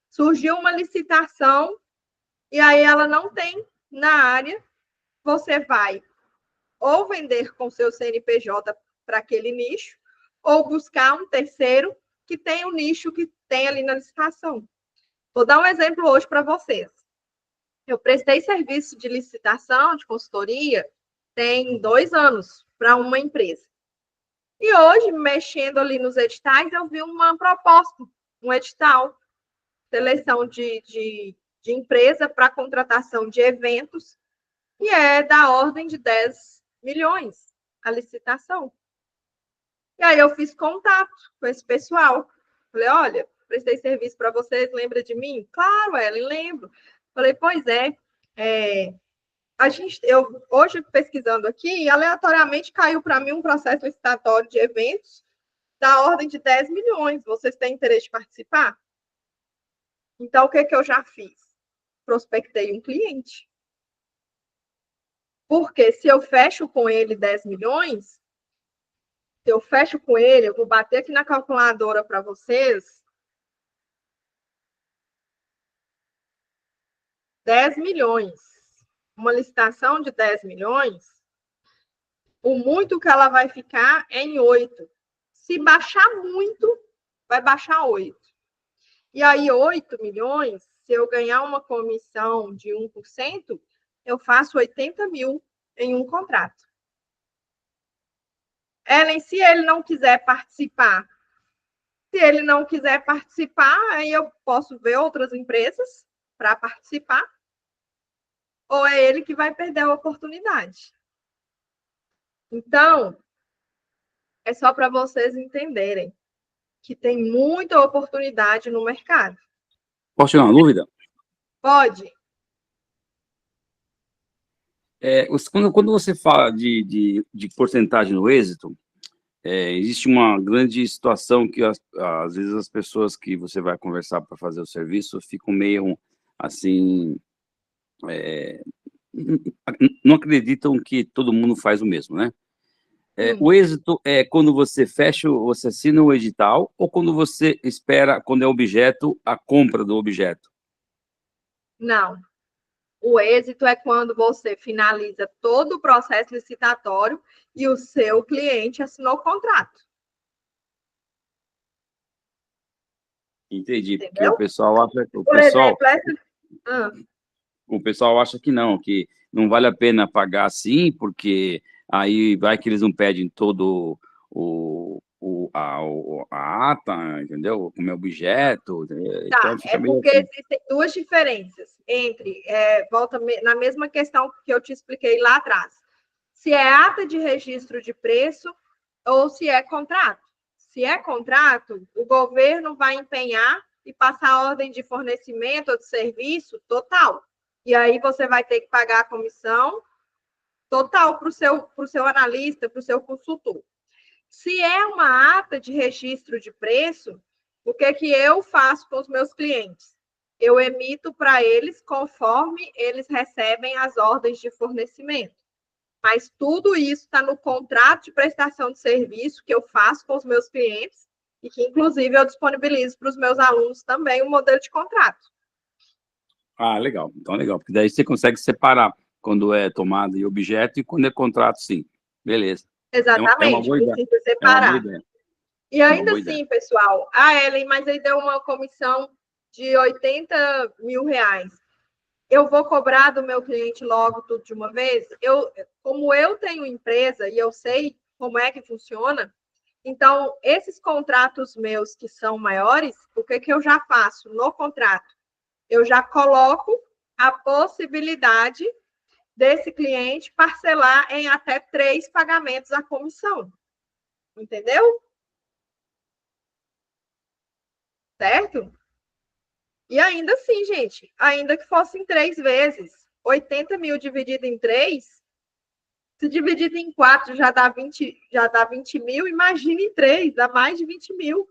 surgiu uma licitação e aí ela não tem na área, você vai ou vender com seu CNPJ para aquele nicho, ou buscar um terceiro que tem o nicho que tem ali na licitação. Vou dar um exemplo hoje para vocês. Eu prestei serviço de licitação, de consultoria, tem 2 anos para uma empresa. E hoje, mexendo ali nos editais, eu vi uma proposta, um edital, seleção de empresa para contratação de eventos, e é da ordem de 10 milhões a licitação. E aí eu fiz contato com esse pessoal. Falei, olha, prestei serviço para vocês, lembra de mim? Claro, Ellen, lembro. Falei, pois é, eu hoje pesquisando aqui, aleatoriamente caiu para mim um processo licitatório de eventos da ordem de 10 milhões. Vocês têm interesse de participar? Então, o que eu já fiz? Prospectei um cliente. Porque se eu fecho com ele 10 milhões, se eu fecho com ele, eu vou bater aqui na calculadora para vocês, 10 milhões. Uma licitação de 10 milhões, o muito que ela vai ficar é em 8. Se baixar muito, vai baixar 8. E aí, 8 milhões, se eu ganhar uma comissão de 1%, eu faço 80 mil em um contrato. Ellen, se ele não quiser participar, aí eu posso ver outras empresas para participar, ou é ele que vai perder a oportunidade. Então, é só para vocês entenderem que tem muita oportunidade no mercado. Posso tirar uma dúvida? Pode. Quando você fala de porcentagem no êxito, existe uma grande situação que, às vezes, as pessoas que você vai conversar para fazer o serviço ficam meio, assim, não acreditam que todo mundo faz o mesmo, né? O êxito é quando você você assina o edital, ou quando você espera, quando é objeto, a compra do objeto? Não. O êxito é quando você finaliza todo o processo licitatório e o seu cliente assinou o contrato. Entendi, porque o Entendeu? pessoal acha, Por exemplo, o pessoal acha que não vale a pena pagar assim, porque aí vai que eles não pedem todo a ata, entendeu? Como é objeto, então é fica meio porque assim. existem duas diferenças entre, volta na mesma questão que eu te expliquei lá atrás, se é ata de registro de preço ou se é contrato. Se é contrato, o governo vai empenhar e passar ordem de fornecimento ou de serviço total. E aí você vai ter que pagar a comissão total para o seu analista, para o seu consultor. Se é uma ata de registro de preço, o que eu faço com os meus clientes? Eu emito para eles conforme eles recebem as ordens de fornecimento. Mas tudo isso está no contrato de prestação de serviço que eu faço com os meus clientes e que, inclusive, eu disponibilizo para os meus alunos também o modelo de contrato. Ah, legal. Então, legal, porque daí você consegue separar quando é tomada e objeto e quando é contrato, sim. Beleza. É uma Exatamente, boa ideia. precisa É uma boa separar. ideia. E É uma ainda boa ideia. assim, pessoal, Ellen, mas aí deu uma comissão de 80 mil reais. Eu vou cobrar do meu cliente logo tudo de uma vez? Como eu tenho empresa e eu sei como é que funciona, então, esses contratos meus que são maiores, o que eu já faço no contrato? Eu já coloco a possibilidade desse cliente parcelar em até 3 pagamentos a comissão. Entendeu? Certo? E ainda assim, gente, ainda que fossem 3 vezes, 80 mil dividido em 3, se dividido em 4 já dá 20 mil, imagine em 3, dá mais de 20 mil.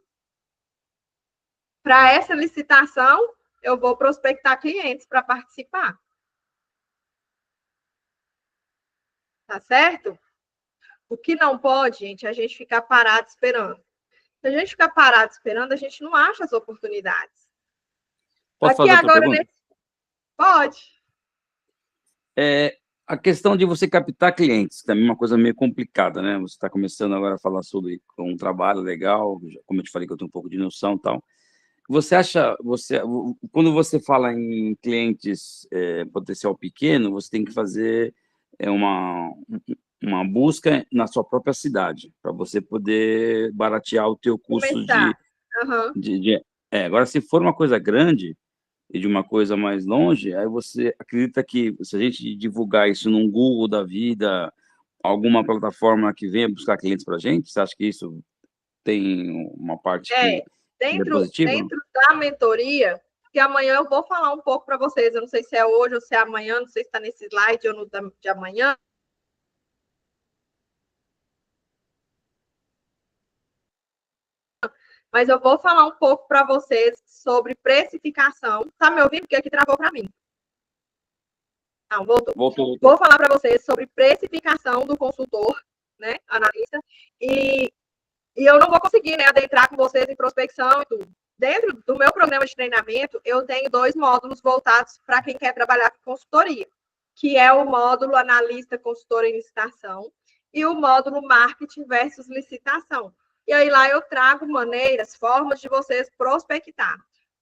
Para essa licitação, eu vou prospectar clientes para participar. Tá certo? O que não pode, gente, é a gente ficar parado esperando. Se a gente ficar parado esperando, a gente não acha as oportunidades. Posso Aqui fazer outra agora, pergunta? Pode. A questão de você captar clientes, também é uma coisa meio complicada, né? Você está começando agora a falar sobre um trabalho legal, como eu te falei que eu tenho um pouco de noção e tal. Você acha, quando você fala em clientes potencial pequeno, você tem que fazer uma busca na sua própria cidade, para você poder baratear o teu custo Começar. Uhum. Agora, se for uma coisa grande e de uma coisa mais longe, aí você acredita que se a gente divulgar isso num Google da vida, alguma plataforma que venha buscar clientes para a gente, você acha que isso tem uma parte que é positiva? Dentro da mentoria, que amanhã eu vou falar um pouco para vocês, eu não sei se é hoje ou se é amanhã, não sei se está nesse slide ou no de amanhã. Mas eu vou falar um pouco para vocês sobre precificação. Tá me ouvindo? Porque aqui travou para mim. Não, voltou. Vou falar para vocês sobre precificação do consultor, né, analista, e eu não vou conseguir, né, adentrar com vocês em prospecção e tudo. Dentro do meu programa de treinamento, eu tenho 2 módulos voltados para quem quer trabalhar com consultoria, que é o módulo analista consultor em licitação e o módulo marketing versus licitação. E aí lá eu trago maneiras, formas de vocês prospectar.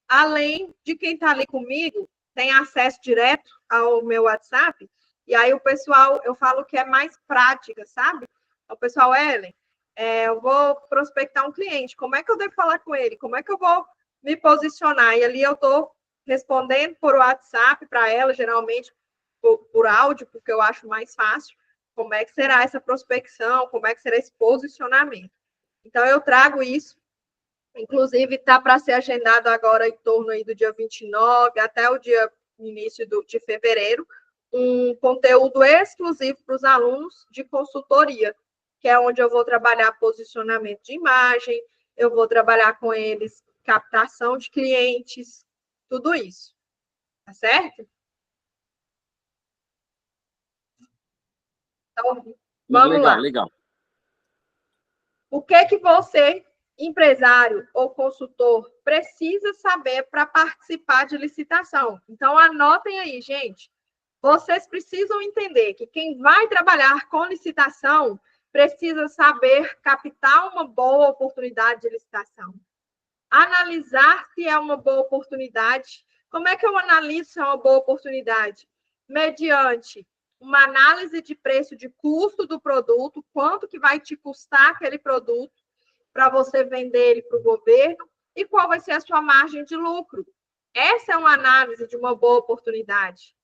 Além de quem está ali comigo, tem acesso direto ao meu WhatsApp, e aí o pessoal, eu falo que é mais prática, sabe? O pessoal, Ellen, eu vou prospectar um cliente, como é que eu devo falar com ele? Como é que eu vou me posicionar? E ali eu estou respondendo por WhatsApp para ela, geralmente por áudio, porque eu acho mais fácil. como é que será essa prospecção, como é que será esse posicionamento. Então, eu trago isso, inclusive está para ser agendado agora em torno aí do dia 29 até o dia início de fevereiro, um conteúdo exclusivo para os alunos de consultoria, que é onde eu vou trabalhar posicionamento de imagem, eu vou trabalhar com eles captação de clientes, tudo isso. Tá certo? Então, vamos legal, lá. legal. O que você, empresário ou consultor, precisa saber para participar de licitação? Então, anotem aí, gente. Vocês precisam entender que quem vai trabalhar com licitação precisa saber captar uma boa oportunidade de licitação. Analisar se é uma boa oportunidade. Como é que eu analiso se é uma boa oportunidade? Mediante uma análise de preço de custo do produto, quanto que vai te custar aquele produto para você vender ele para o governo e qual vai ser a sua margem de lucro. Essa é uma análise de uma boa oportunidade.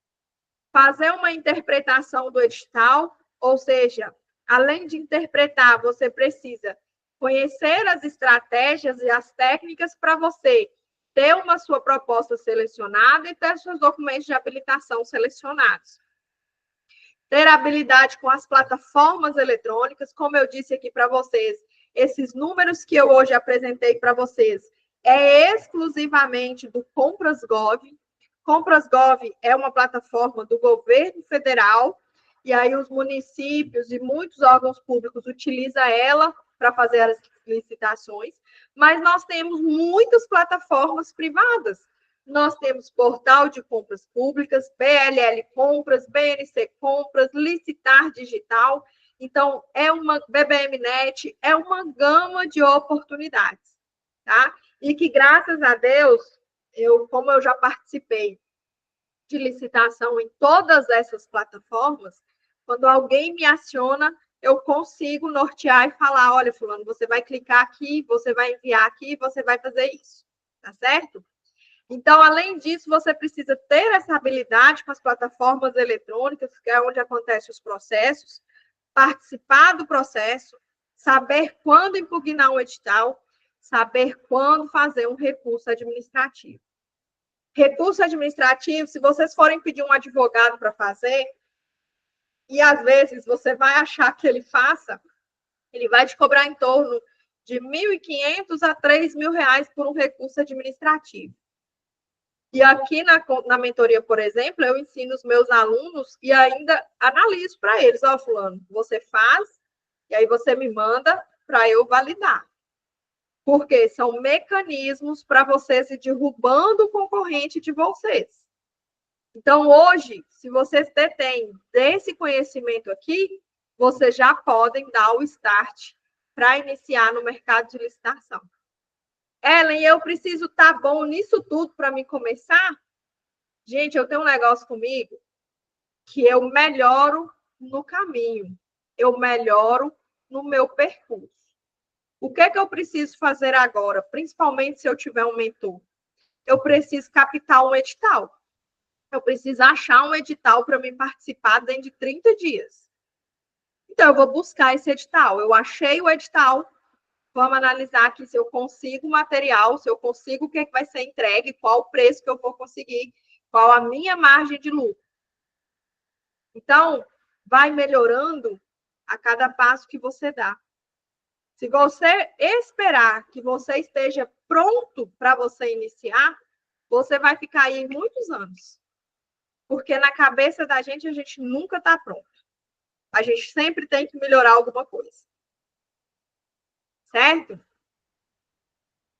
Fazer uma interpretação do edital, ou seja, além de interpretar, você precisa conhecer as estratégias e as técnicas para você ter uma sua proposta selecionada e ter seus documentos de habilitação selecionados. Ter habilidade com as plataformas eletrônicas, como eu disse aqui para vocês, esses números que eu hoje apresentei para vocês é exclusivamente do Compras.gov. Compras.gov é uma plataforma do governo federal, e aí os municípios e muitos órgãos públicos utilizam ela para fazer as licitações, mas nós temos muitas plataformas privadas. Nós temos Portal de Compras Públicas, BLL Compras, BNC Compras, Licitar Digital. Então, é uma BBMnet, é uma gama de oportunidades, tá? E que, graças a Deus, como eu já participei de licitação em todas essas plataformas, quando alguém me aciona, eu consigo nortear e falar, olha, fulano, você vai clicar aqui, você vai enviar aqui, você vai fazer isso, tá certo? Então, além disso, você precisa ter essa habilidade com as plataformas eletrônicas, que é onde acontecem os processos, participar do processo, saber quando impugnar um edital, saber quando fazer um recurso administrativo. Recurso administrativo, se vocês forem pedir um advogado para fazer, e às vezes você vai achar que ele faça, ele vai te cobrar em torno de R$ 1.500 a R$ 3.000 por um recurso administrativo. E aqui na mentoria, por exemplo, eu ensino os meus alunos e ainda analiso para eles. Ó, fulano, você faz e aí você me manda para eu validar. Porque são mecanismos para vocês ir derrubando o concorrente de vocês. Então, hoje, se vocês detêm desse conhecimento aqui, vocês já podem dar o start para iniciar no mercado de licitação. Ellen, eu preciso estar bom nisso tudo para me começar? Gente, eu tenho um negócio comigo que eu melhoro no caminho, eu melhoro no meu percurso. O que é que eu preciso fazer agora, principalmente se eu tiver um mentor? Eu preciso captar um edital. Eu preciso achar um edital para me participar dentro de 30 dias. Então, eu vou buscar esse edital. Eu achei o edital, vamos analisar aqui se eu consigo o material, se eu consigo o que vai ser entregue, qual o preço que eu vou conseguir, qual a minha margem de lucro. Então, vai melhorando a cada passo que você dá. Se você esperar que você esteja pronto para você iniciar, você vai ficar aí muitos anos. Porque na cabeça da gente, a gente nunca está pronto. A gente sempre tem que melhorar alguma coisa. Certo?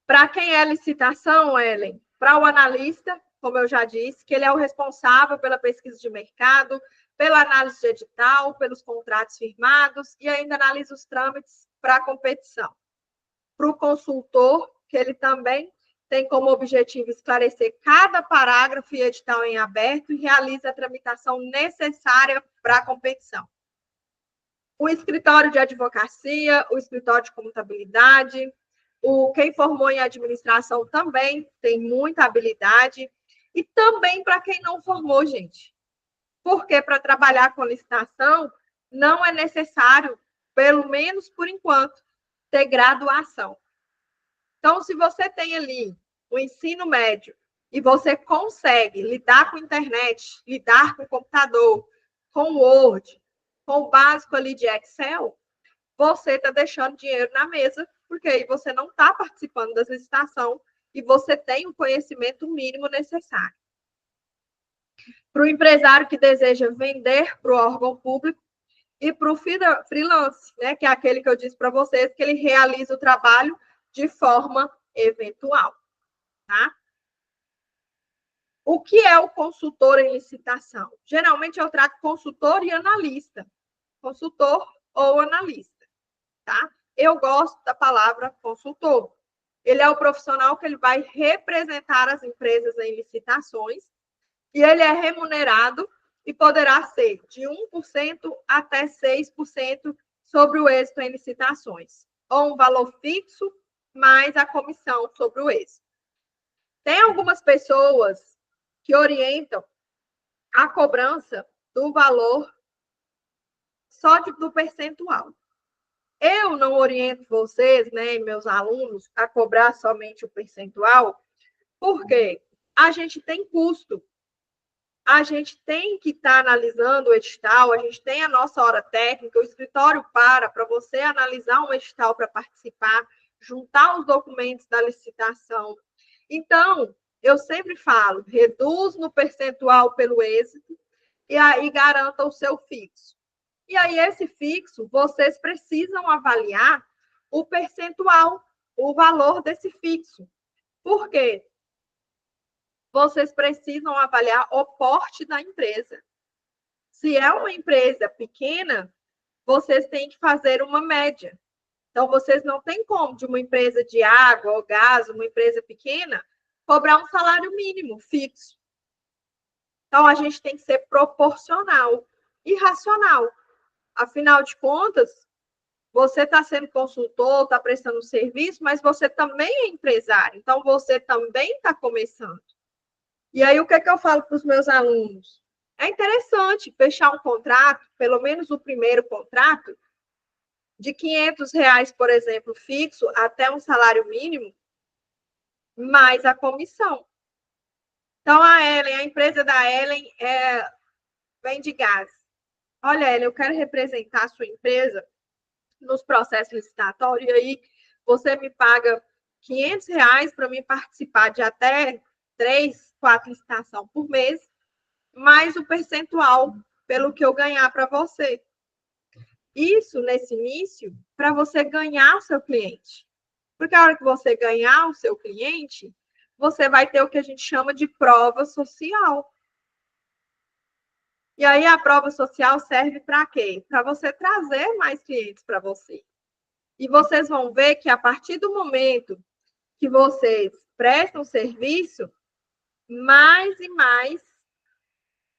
Para quem é licitação, Ellen? Para o analista, como eu já disse, que ele é o responsável pela pesquisa de mercado, pela análise de edital, pelos contratos firmados e ainda analisa os trâmites para a competição. Para o consultor, que ele também tem como objetivo esclarecer cada parágrafo e edital em aberto e realiza a tramitação necessária para a competição. O escritório de advocacia, o escritório de contabilidade, quem formou em administração também tem muita habilidade. E também para quem não formou, gente. Porque para trabalhar com licitação, não é necessário, pelo menos por enquanto, ter graduação. Então, se você tem ali o ensino médio e você consegue lidar com a internet, lidar com o computador, com o Word, com o básico ali de Excel, você está deixando dinheiro na mesa, porque aí você não está participando das licitações e você tem o conhecimento mínimo necessário. Para o empresário que deseja vender para o órgão público e para o freelance, né, que é aquele que eu disse para vocês, que ele realiza o trabalho de forma eventual. Tá? O que é o consultor em licitação? Geralmente eu trato consultor e analista. Consultor ou analista. Tá? Eu gosto da palavra consultor. Ele é o profissional que ele vai representar as empresas em licitações e ele é remunerado e poderá ser de 1% até 6% sobre o êxito em licitações, ou um valor fixo mais a comissão sobre o êxito. Tem algumas pessoas que orientam a cobrança do valor só do percentual. Eu não oriento vocês, né, meus alunos, a cobrar somente o percentual, porque a gente tem custo. A gente tem que estar analisando o edital, a gente tem a nossa hora técnica, o escritório para você analisar um edital para participar, juntar os documentos da licitação. Então, eu sempre falo, reduz no percentual pelo êxito e aí garanta o seu fixo. E aí, esse fixo, vocês precisam avaliar o percentual, o valor desse fixo. Por quê? Vocês precisam avaliar o porte da empresa. Se é uma empresa pequena, vocês têm que fazer uma média. Então, vocês não têm como, de uma empresa de água ou gás, uma empresa pequena, cobrar um salário mínimo fixo. Então, a gente tem que ser proporcional e racional. Afinal de contas, você está sendo consultor, está prestando serviço, mas você também é empresário. Então, você também está começando. E aí, o que é que eu falo para os meus alunos? É interessante fechar um contrato, pelo menos o primeiro contrato, de R$500, por exemplo, fixo, até um salário mínimo, mais a comissão. Então, a empresa da Ellen vende gás. Olha, Ellen, eu quero representar a sua empresa nos processos licitatórios, e aí você me paga R$500 para mim participar de até 3, 4 licitações por mês, mais o percentual pelo que eu ganhar para você. Isso, nesse início, para você ganhar o seu cliente. Porque a hora que você ganhar o seu cliente, você vai ter o que a gente chama de prova social. E aí, a prova social serve para quê? Para você trazer mais clientes para você. E vocês vão ver que, a partir do momento que vocês prestam serviço, mais e mais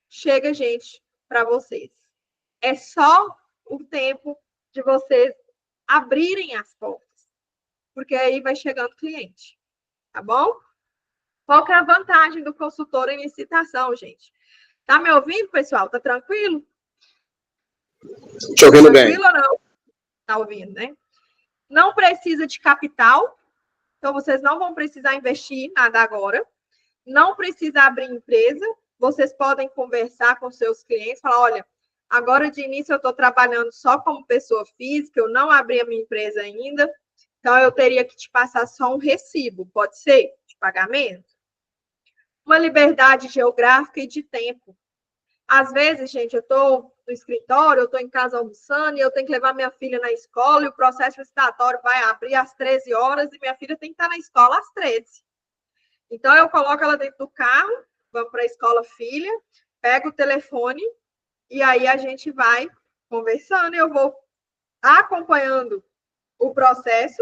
chega gente para vocês. É só o tempo de vocês abrirem as portas, porque aí vai chegando cliente, tá bom? Qual que é a vantagem do consultor em licitação, gente? Tá me ouvindo, pessoal? Tá tranquilo? Te ouvindo bem. Tranquilo ou não? Tá ouvindo, né? Não precisa de capital, então vocês não vão precisar investir nada agora. Não precisa abrir empresa, vocês podem conversar com seus clientes, falar, olha, agora de início eu estou trabalhando só como pessoa física, eu não abri a minha empresa ainda, então eu teria que te passar só um recibo, pode ser, de pagamento. Uma liberdade geográfica e de tempo. Às vezes, gente, eu estou no escritório, eu estou em casa almoçando e eu tenho que levar minha filha na escola e o processo licitatório vai abrir às 13 horas e minha filha tem que estar na escola às 13. Então, eu coloco ela dentro do carro, vamos para a escola filha, pego o telefone e aí a gente vai conversando e eu vou acompanhando o processo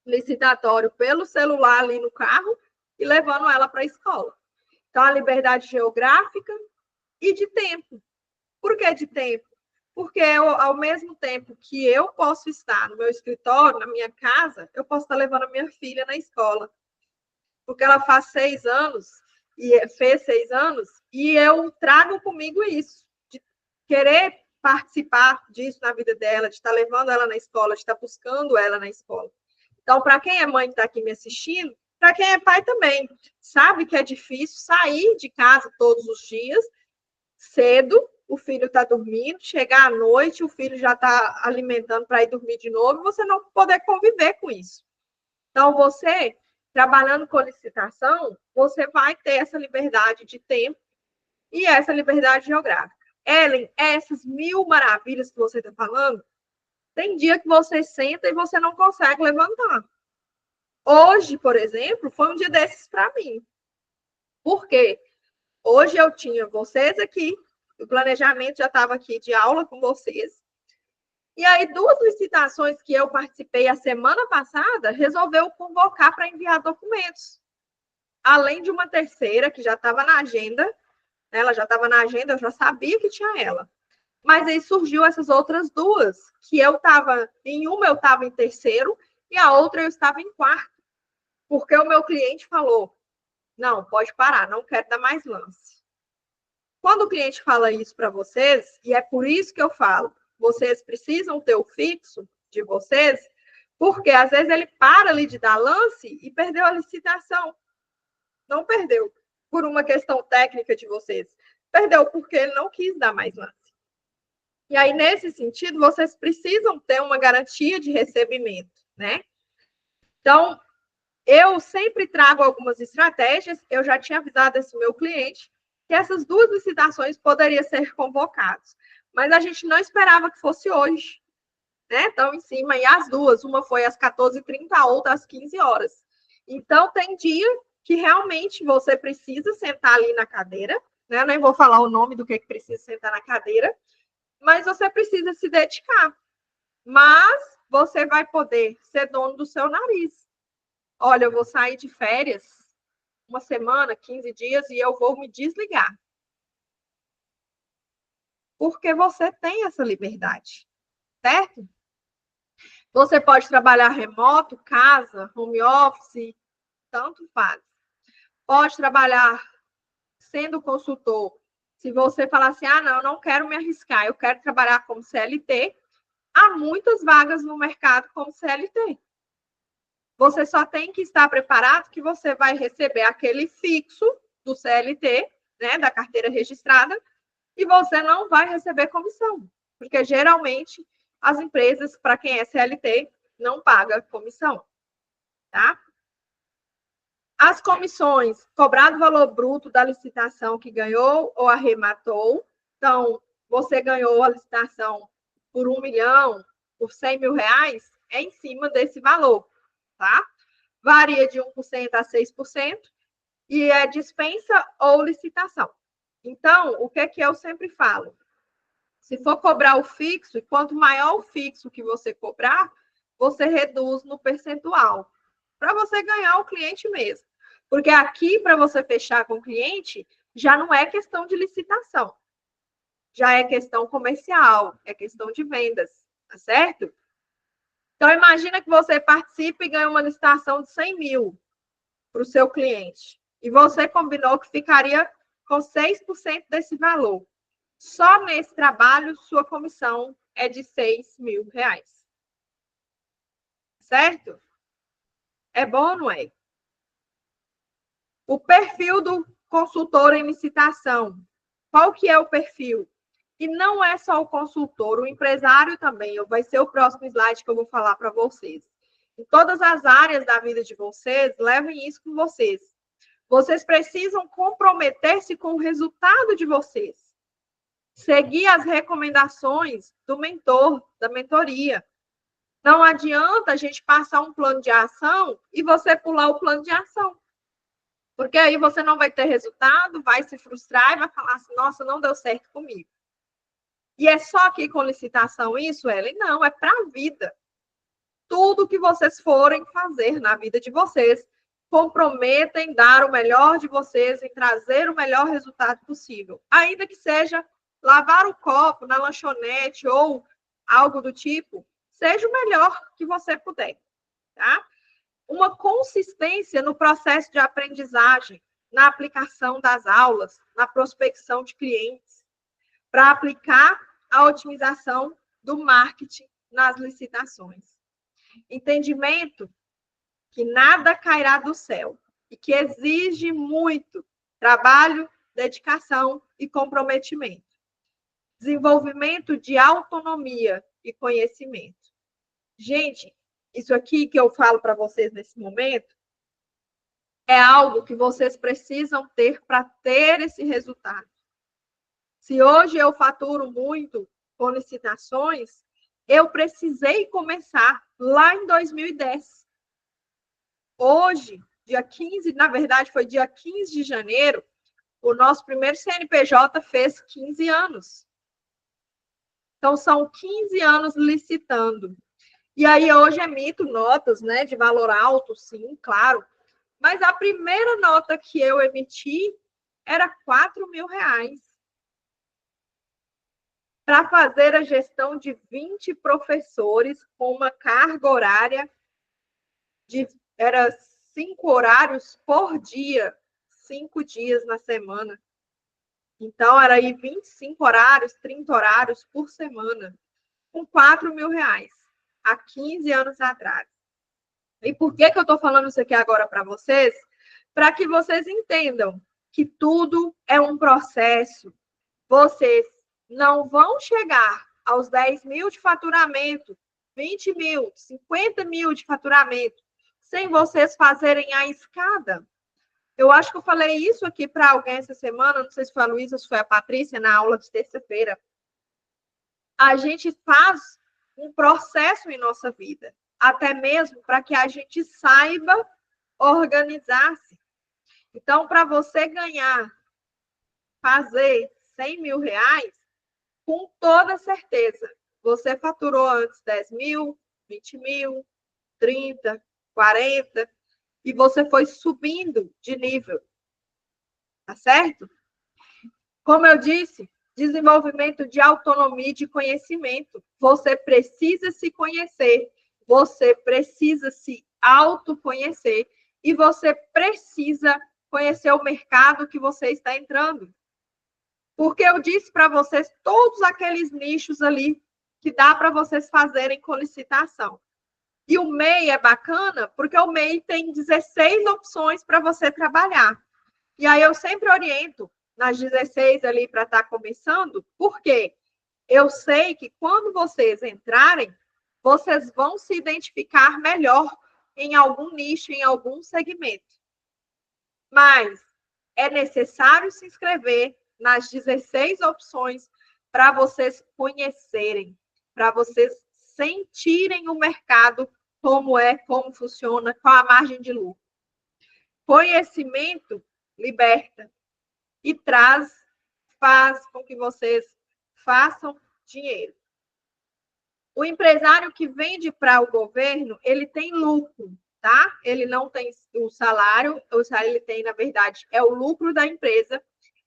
licitatório pelo celular ali no carro e levando ela para a escola. Então, a liberdade geográfica e de tempo. Por que de tempo? Porque ao mesmo tempo que eu posso estar no meu escritório, na minha casa, eu posso estar levando a minha filha na escola. Porque ela faz 6 anos, e fez 6 anos, e eu trago comigo isso, de querer participar disso na vida dela, de estar levando ela na escola, de estar buscando ela na escola. Então, para quem é mãe que está aqui me assistindo, para quem é pai também, sabe que é difícil sair de casa todos os dias, cedo, o filho está dormindo, chegar à noite, o filho já está alimentando para ir dormir de novo, e você não poder conviver com isso. Então, você, trabalhando com licitação, você vai ter essa liberdade de tempo e essa liberdade geográfica. Ellen, essas 1000 maravilhas que você está falando, tem dia que você senta e você não consegue levantar. Hoje, por exemplo, foi um dia desses para mim. Por quê? Hoje eu tinha vocês aqui, o planejamento já estava aqui de aula com vocês. E aí, 2 licitações que eu participei a semana passada, resolveu convocar para enviar documentos. Além de uma terceira, que já estava na agenda, ela já estava na agenda, eu já sabia que tinha ela. Mas aí surgiu essas outras 2, que eu estava, em uma eu estava em terceiro, e a outra eu estava em quarto. Porque o meu cliente falou, não, pode parar, não quero dar mais lance. Quando o cliente fala isso para vocês, e é por isso que eu falo, vocês precisam ter o fixo de vocês, porque às vezes ele para ali de dar lance e perdeu a licitação. Não perdeu por uma questão técnica de vocês. Perdeu porque ele não quis dar mais lance. E aí, nesse sentido, vocês precisam ter uma garantia de recebimento, né? Então, eu sempre trago algumas estratégias, eu já tinha avisado esse meu cliente, que essas 2 licitações poderiam ser convocadas. Mas a gente não esperava que fosse hoje, né? Então, em cima, e as 2, uma foi às 14h30, a outra às 15 horas. Então, tem dia que realmente você precisa sentar ali na cadeira, né? Eu nem vou falar o nome do que precisa sentar na cadeira, mas você precisa se dedicar. Mas você vai poder ser dono do seu nariz. Olha, eu vou sair de férias uma semana, 15 dias, e eu vou me desligar. Porque você tem essa liberdade, certo? Você pode trabalhar remoto, casa, home office, tanto faz. Pode trabalhar sendo consultor. Se você falar assim, não, eu não quero me arriscar, eu quero trabalhar como CLT, há muitas vagas no mercado como CLT. Você só tem que estar preparado que você vai receber aquele fixo do CLT, né, da carteira registrada, e você não vai receber comissão, porque geralmente as empresas, para quem é CLT, não paga comissão, tá? As comissões, cobrado o valor bruto da licitação que ganhou ou arrematou. Então, você ganhou a licitação por 1 milhão, por 100 mil reais, é em cima desse valor, tá? Varia de 1% a 6%, e é dispensa ou licitação. Então, o que eu sempre falo? Se for cobrar o fixo, e quanto maior o fixo que você cobrar, você reduz no percentual, para você ganhar o cliente mesmo. Porque aqui, para você fechar com o cliente, já não é questão de licitação. Já é questão comercial, é questão de vendas, tá certo? Então, imagina que você participa e ganha uma licitação de 100 mil para o seu cliente. E você combinou que ficaria com 6% desse valor. Só nesse trabalho, sua comissão é de 6 mil reais. Certo? É bom, não é? O perfil do consultor em licitação. Qual que é o perfil? E não é só o consultor, o empresário também. Vai ser o próximo slide que eu vou falar para vocês. Em todas as áreas da vida de vocês, levem isso com vocês. Vocês precisam comprometer-se com o resultado de vocês. Seguir as recomendações do mentor, da mentoria. Não adianta a gente passar um plano de ação e você pular o plano de ação. Porque aí você não vai ter resultado, vai se frustrar e vai falar assim, nossa, não deu certo comigo. E é só aqui com licitação isso, Ellen? Não, é para a vida. Tudo que vocês forem fazer na vida de vocês, comprometem dar o melhor de vocês em trazer o melhor resultado possível. Ainda que seja lavar o copo na lanchonete ou algo do tipo, seja o melhor que você puder, tá? Uma consistência no processo de aprendizagem, na aplicação das aulas, na prospecção de clientes, para aplicar a otimização do marketing nas licitações. Entendimento que nada cairá do céu e que exige muito trabalho, dedicação e comprometimento. Desenvolvimento de autonomia e conhecimento. Gente, isso aqui que eu falo para vocês nesse momento é algo que vocês precisam ter para ter esse resultado. Se hoje eu faturo muito com licitações, eu precisei começar lá em 2010. Hoje, dia 15, na verdade foi dia 15 de janeiro, o nosso primeiro CNPJ fez 15 anos. Então, são 15 anos licitando. E aí, hoje emito notas, né, de valor alto, sim, claro. Mas a primeira nota que eu emiti era R$4.000 para fazer a gestão de 20 professores com uma carga horária era 5 horários por dia, 5 dias na semana. Então, era aí 25 horários, 30 horários por semana, com R$4.000, há 15 anos atrás. E por que eu estou falando isso aqui agora para vocês? Para que vocês entendam que tudo é um processo. Vocês não vão chegar aos 10 mil de faturamento, 20 mil, 50 mil de faturamento, sem vocês fazerem a escada. Eu acho que eu falei isso aqui para alguém essa semana, não sei se foi a Luísa ou se foi a Patrícia, na aula de terça-feira. A gente faz um processo em nossa vida, até mesmo para que a gente saiba organizar-se. Então, para você ganhar, fazer R$100.000, com toda certeza, você faturou antes 10 mil, 20 mil, 30, 40, e você foi subindo de nível. Tá certo? Como eu disse, desenvolvimento de autonomia e de conhecimento. Você precisa se conhecer, você precisa se autoconhecer e você precisa conhecer o mercado que você está entrando. Porque eu disse para vocês todos aqueles nichos ali que dá para vocês fazerem com licitação. E o MEI é bacana porque o MEI tem 16 opções para você trabalhar. E aí eu sempre oriento nas 16 ali para estar começando, porque eu sei que quando vocês entrarem, vocês vão se identificar melhor em algum nicho, em algum segmento. Mas é necessário se inscrever nas 16 opções para vocês conhecerem, para vocês sentirem o mercado, como funciona, qual a margem de lucro. Conhecimento liberta e faz com que vocês façam dinheiro. O empresário que vende para o governo, ele tem lucro, tá? Ele não tem o salário ele tem, na verdade, é o lucro da empresa,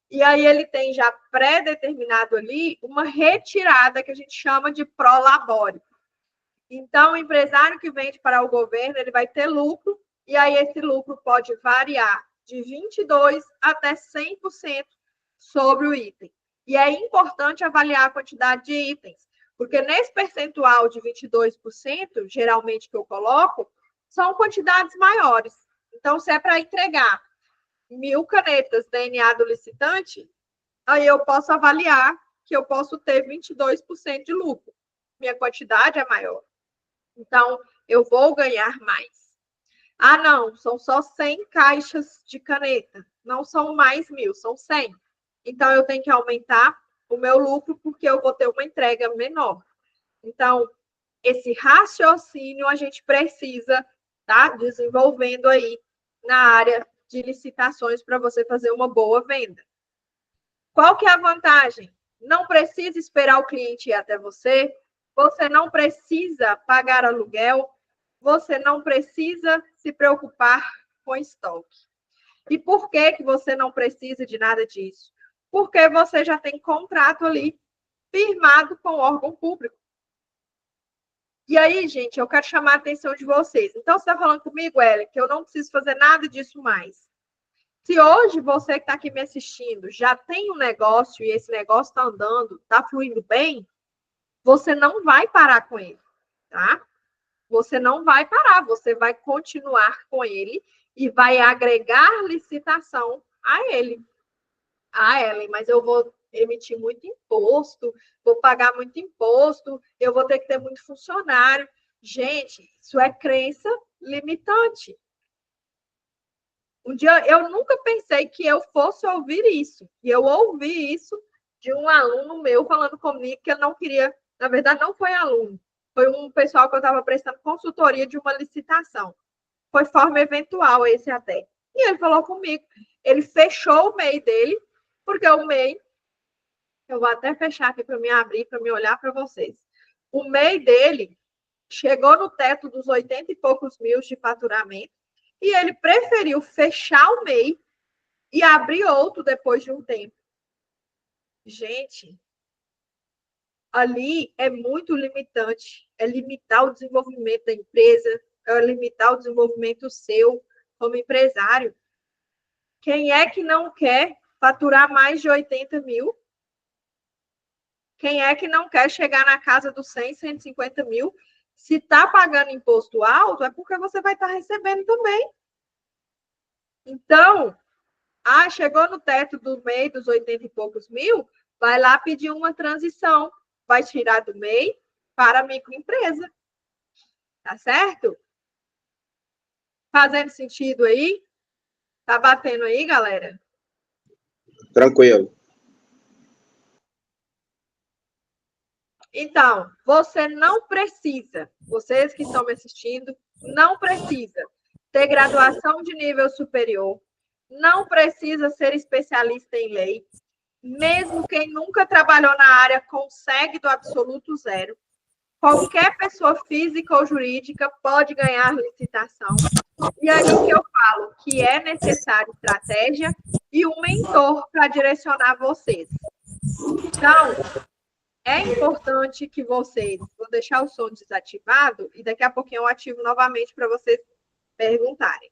e aí ele tem já pré-determinado ali uma retirada que a gente chama de prolabore. Então, o empresário que vende para o governo, ele vai ter lucro, e aí esse lucro pode variar de 22% até 100% sobre o item. E é importante avaliar a quantidade de itens, porque nesse percentual de 22%, geralmente que eu coloco, são quantidades maiores. Então, se é para entregar 1.000 canetas DNA do licitante, aí eu posso avaliar que eu posso ter 22% de lucro. Minha quantidade é maior. Então, eu vou ganhar mais. Ah, não, são só 100 caixas de caneta. Não são mais 1.000, são 100. Então, eu tenho que aumentar o meu lucro porque eu vou ter uma entrega menor. Então, esse raciocínio a gente precisa estar desenvolvendo aí na área de licitações para você fazer uma boa venda. Qual que é a vantagem? Não precisa esperar o cliente ir até você, você não precisa pagar aluguel, você não precisa se preocupar com estoque. E por que você não precisa de nada disso? Porque você já tem contrato ali firmado com o órgão público. E aí, gente, eu quero chamar a atenção de vocês. Então, você está falando comigo, Ellen, que eu não preciso fazer nada disso mais. Se hoje você que está aqui me assistindo já tem um negócio e esse negócio está andando, está fluindo bem, você não vai parar com ele, tá? Você não vai parar, você vai continuar com ele e vai agregar licitação a ele. Ah, Ellen, mas eu vou emitir muito imposto, vou pagar muito imposto, eu vou ter que ter muito funcionário. Gente, isso é crença limitante. Um dia eu nunca pensei que eu fosse ouvir isso. E eu ouvi isso de um aluno meu falando comigo que ele não queria. Na verdade, não foi aluno, foi um pessoal que eu estava prestando consultoria de uma licitação. Foi forma eventual esse até. E ele falou comigo. Ele fechou o MEI dele, porque o MEI, eu vou até fechar aqui para me abrir, para me olhar para vocês. O MEI dele chegou no teto dos 80 e poucos mil de faturamento e ele preferiu fechar o MEI e abrir outro depois de um tempo. Gente, ali é muito limitante. É limitar o desenvolvimento da empresa, é limitar o desenvolvimento seu como empresário. Quem é que não quer faturar mais de 80 mil? Quem é que não quer chegar na casa dos 100, 150 mil? Se está pagando imposto alto, é porque você vai estar recebendo também. Então, chegou no teto do MEI dos 80 e poucos mil, vai lá pedir uma transição. Vai tirar do MEI para a microempresa. Tá certo? Fazendo sentido aí? Tá batendo aí, galera? Tranquilo. Então, você não precisa, vocês que estão me assistindo, não precisa ter graduação de nível superior, não precisa ser especialista em lei, mesmo quem nunca trabalhou na área consegue do absoluto zero. Qualquer pessoa física ou jurídica pode ganhar licitação. E aí que eu falo que é necessário estratégia e um mentor para direcionar vocês. Então, é importante que vocês... Vou deixar o som desativado e daqui a pouquinho eu ativo novamente para vocês perguntarem.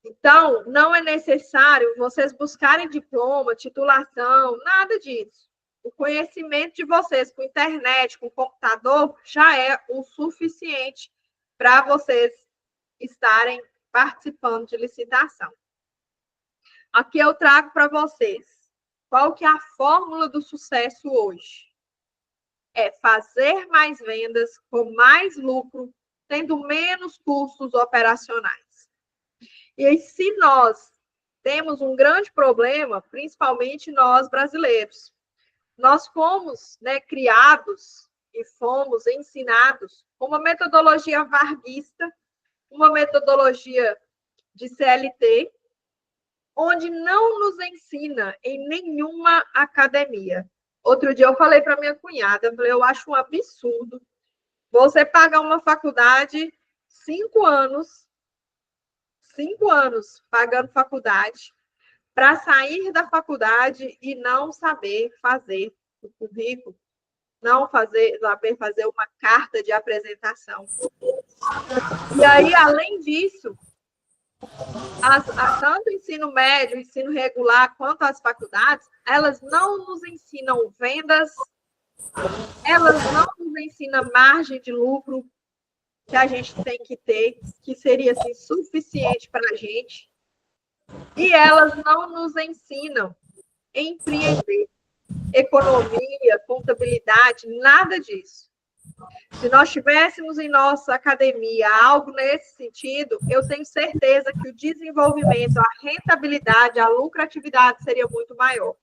Então, não é necessário vocês buscarem diploma, titulação, nada disso. O conhecimento de vocês com internet, com computador, já é o suficiente para vocês estarem participando de licitação. Aqui eu trago para vocês qual que é a fórmula do sucesso hoje. É fazer mais vendas com mais lucro, tendo menos custos operacionais. E aí, se nós temos um grande problema, principalmente nós brasileiros, nós fomos criados e fomos ensinados uma metodologia varguista, uma metodologia de CLT, onde não nos ensina em nenhuma academia. Outro dia eu falei para minha cunhada, eu acho um absurdo você pagar uma faculdade 5 anos pagando faculdade, para sair da faculdade e não saber fazer o currículo, não saber fazer uma carta de apresentação. E aí, além disso, tanto o ensino médio, o ensino regular, quanto as faculdades, elas não nos ensinam vendas, elas não nos ensinam margem de lucro, que a gente tem que ter, que seria assim, suficiente para a gente. E elas não nos ensinam a empreender, economia, contabilidade, nada disso. Se nós tivéssemos em nossa academia algo nesse sentido, eu tenho certeza que o desenvolvimento, a rentabilidade, a lucratividade seria muito maior.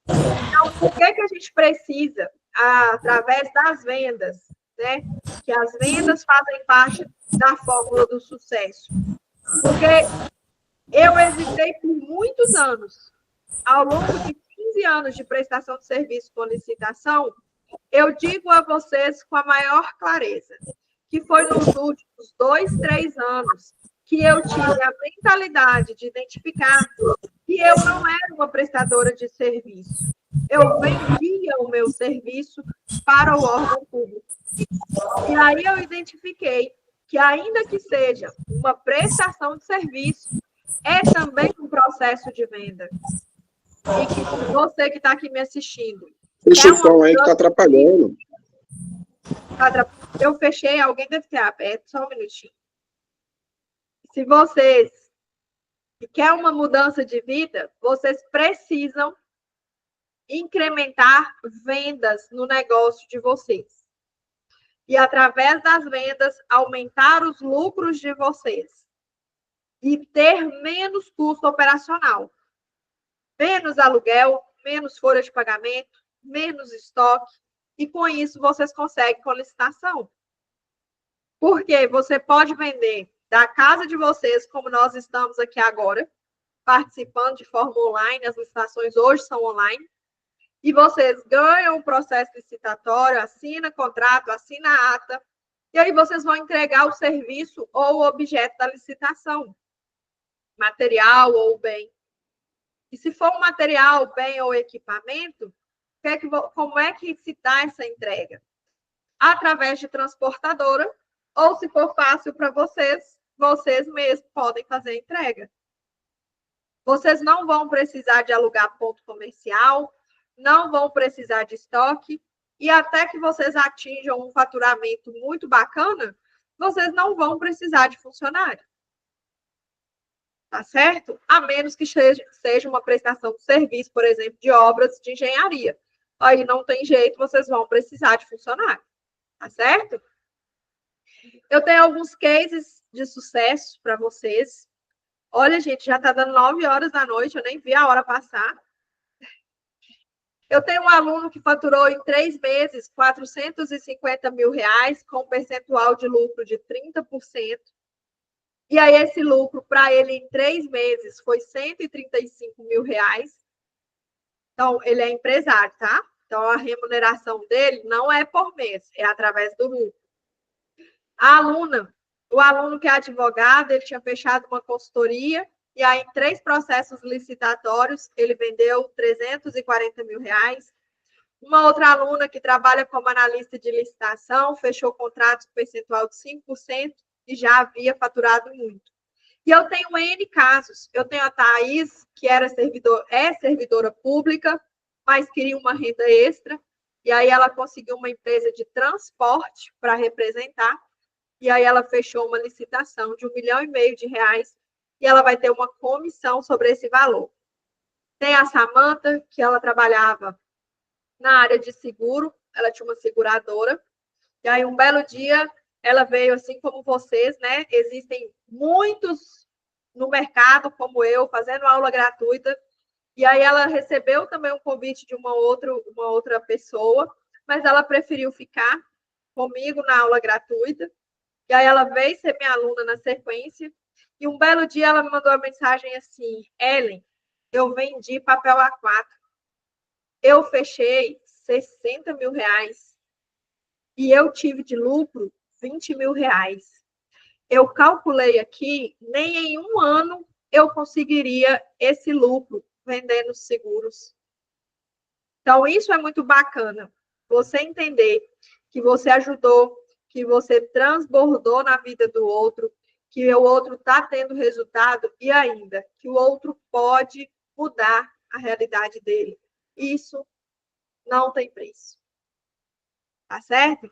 Então, por que a gente precisa, através das vendas, que as vendas fazem parte da fórmula do sucesso? Porque eu hesitei por muitos anos, ao longo de 15 anos de prestação de serviço com licitação, eu digo a vocês com a maior clareza, que foi nos últimos 2, 3 anos que eu tive a mentalidade de identificar que eu não era uma prestadora de serviço. Eu vendia o meu serviço para o órgão público. E aí eu identifiquei que, ainda que seja uma prestação de serviço, é também um processo de venda. E que você que está aqui me assistindo. Fecha o som aí que tá atrapalhando. Eu fechei, alguém deve ter aberto, só um minutinho. Se vocês querem uma mudança de vida, vocês precisam incrementar vendas no negócio de vocês. E, através das vendas, aumentar os lucros de vocês. E ter menos custo operacional. Menos aluguel, menos folha de pagamento, menos estoque. E, com isso, vocês conseguem com licitação. Porque você pode vender da casa de vocês, como nós estamos aqui agora, participando de forma online, as licitações hoje são online, e vocês ganham o processo licitatório, assina contrato, assina ata, e aí vocês vão entregar o serviço ou o objeto da licitação, material ou bem. E se for um material, bem ou equipamento, como é que se dá essa entrega? Através de transportadora, ou se for fácil para vocês, vocês mesmos podem fazer a entrega. Vocês não vão precisar de alugar ponto comercial, não vão precisar de estoque, e até que vocês atinjam um faturamento muito bacana, vocês não vão precisar de funcionário. Tá certo? A menos que seja uma prestação de serviço, por exemplo, de obras de engenharia. Aí não tem jeito, vocês vão precisar de funcionário. Tá certo? Eu tenho alguns cases de sucesso para vocês. Olha, gente, já está dando 9 horas da noite, eu nem vi a hora passar. Eu tenho um aluno que faturou em 3 meses 450 mil reais, com um percentual de lucro de 30%. E aí, esse lucro, para ele, em 3 meses, foi 135 mil reais. Então, ele é empresário, tá? Então, a remuneração dele não é por mês, é através do lucro. O aluno que é advogado, ele tinha fechado uma consultoria, e aí, em 3 processos licitatórios, ele vendeu 340 mil reais. Uma outra aluna que trabalha como analista de licitação, fechou contratos com percentual de 5%, e já havia faturado muito. E eu tenho N casos. Eu tenho a Thaís, que é servidora pública, mas queria uma renda extra, e aí ela conseguiu uma empresa de transporte para representar, e aí ela fechou uma licitação de R$1,5 milhão, e ela vai ter uma comissão sobre esse valor. Tem a Samanta, que ela trabalhava na área de seguro, ela tinha uma seguradora, e aí um belo dia ela veio, assim como vocês, né? Existem muitos no mercado, como eu, fazendo aula gratuita, e aí ela recebeu também um convite de uma outra pessoa, mas ela preferiu ficar comigo na aula gratuita, e aí ela veio ser minha aluna na sequência, e um belo dia ela me mandou uma mensagem assim: Ellen, eu vendi papel A4, eu fechei 60 mil reais, e eu tive de lucro 20 mil reais. Eu calculei aqui, nem em um ano eu conseguiria esse lucro vendendo seguros. Então, isso é muito bacana. Você entender que você ajudou, que você transbordou na vida do outro, que o outro está tendo resultado e ainda que o outro pode mudar a realidade dele. Isso não tem preço. Tá certo?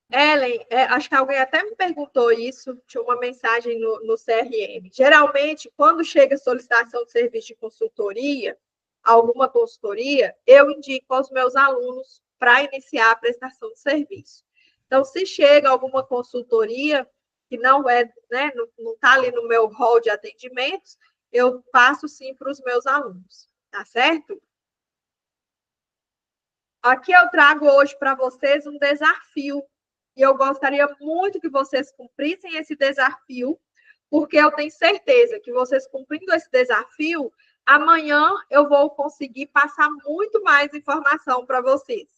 Ellen, acho que alguém até me perguntou isso, tinha uma mensagem no CRM. Geralmente, quando chega solicitação de serviço de consultoria, alguma consultoria, eu indico aos meus alunos para iniciar a prestação de serviço. Então, se chega alguma consultoria que não é, né, não está ali no meu hall de atendimentos, eu passo sim para os meus alunos, tá certo? Aqui eu trago hoje para vocês um desafio. E eu gostaria muito que vocês cumprissem esse desafio, porque eu tenho certeza que vocês cumprindo esse desafio, amanhã eu vou conseguir passar muito mais informação para vocês.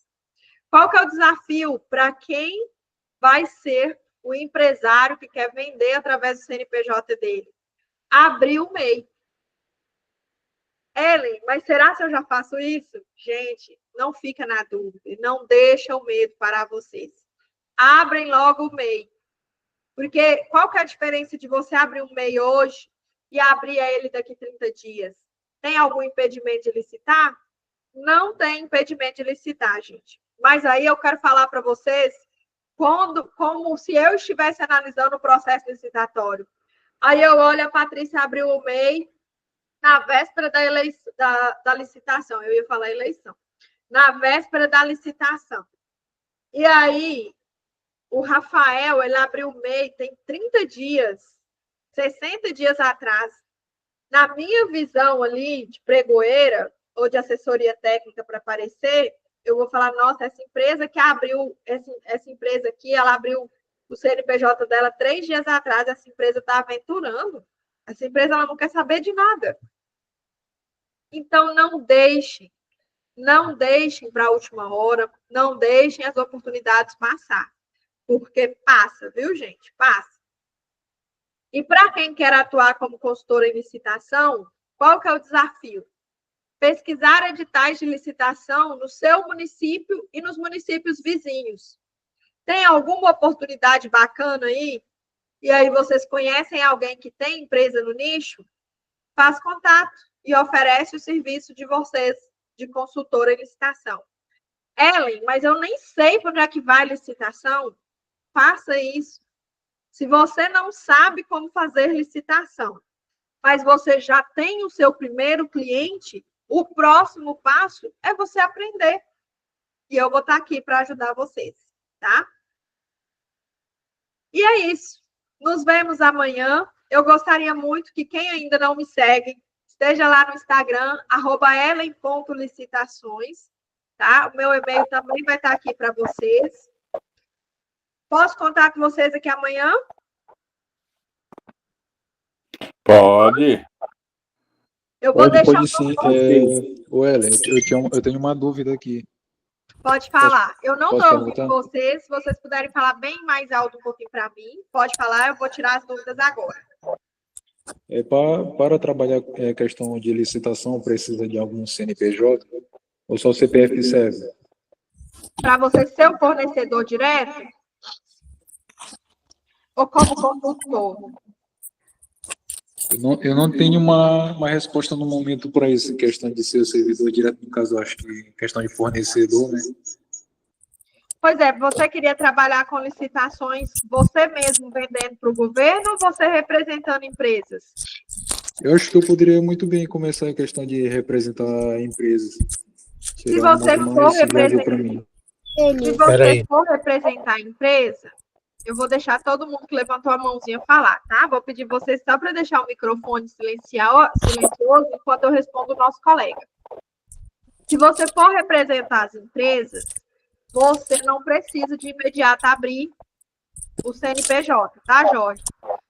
Qual que é o desafio para quem vai ser o empresário que quer vender através do CNPJ dele? Abrir o MEI. Ellen, mas será que eu já faço isso? Gente, não fica na dúvida, não deixa o medo parar vocês. Abrem logo o MEI, Porque qual que é a diferença de você abrir um MEI hoje e abrir ele daqui 30 dias? Tem algum impedimento de licitar? Não tem impedimento de licitar, gente. Mas aí eu quero falar para vocês como se eu estivesse analisando o processo licitatório. Aí eu olho, a Patrícia abriu o MEI na véspera da licitação. Eu ia falar eleição. Na véspera da licitação. E aí, o Rafael, ele abriu o MEI tem 30 dias, 60 dias atrás. Na minha visão ali, de pregoeira, ou de assessoria técnica para aparecer, eu vou falar, nossa, essa empresa que abriu, essa empresa aqui, ela abriu o CNPJ dela 3 dias atrás, essa empresa está aventurando. Essa empresa ela não quer saber de nada. Então, não deixem para a última hora, não deixem as oportunidades passar. Porque passa, viu, gente? Passa. E para quem quer atuar como consultora em licitação, qual que é o desafio? Pesquisar editais de licitação no seu município e nos municípios vizinhos. Tem alguma oportunidade bacana aí? E aí vocês conhecem alguém que tem empresa no nicho? Faz contato e oferece o serviço de vocês, de consultora em licitação. Ellen, mas eu nem sei para onde é que vai a licitação. Faça isso. Se você não sabe como fazer licitação, mas você já tem o seu primeiro cliente, o próximo passo é você aprender. E eu vou estar aqui para ajudar vocês, tá? E é isso. Nos vemos amanhã. Eu gostaria muito que quem ainda não me segue, esteja lá no Instagram, @ellen.licitações, tá? O meu e-mail também vai estar aqui para vocês. Posso contar com vocês aqui amanhã? Pode. Eu vou deixar. Pode sim. Ellen, eu tenho uma dúvida aqui. Pode falar. Eu não estou ouvindo perguntar? vocês. Se vocês puderem falar bem mais alto um pouquinho para mim, pode falar, eu vou tirar as dúvidas agora. Para trabalhar questão de licitação, precisa de algum CNPJ ou só o CPF que serve? Para você ser um fornecedor direto ou como consultor? Eu não tenho uma resposta no momento para isso, questão de ser o servidor direto, no caso, eu acho que questão de fornecedor, né? Pois é, você queria trabalhar com licitações você mesmo vendendo para o governo ou você representando empresas? Eu acho que eu poderia muito bem começar a questão de representar empresas. Se você for representar a empresa, eu vou deixar todo mundo que levantou a mãozinha falar, tá? Vou pedir vocês só para deixar o microfone silencioso enquanto eu respondo o nosso colega. Se você for representar as empresas, você não precisa de imediato abrir o CNPJ, tá, Jorge?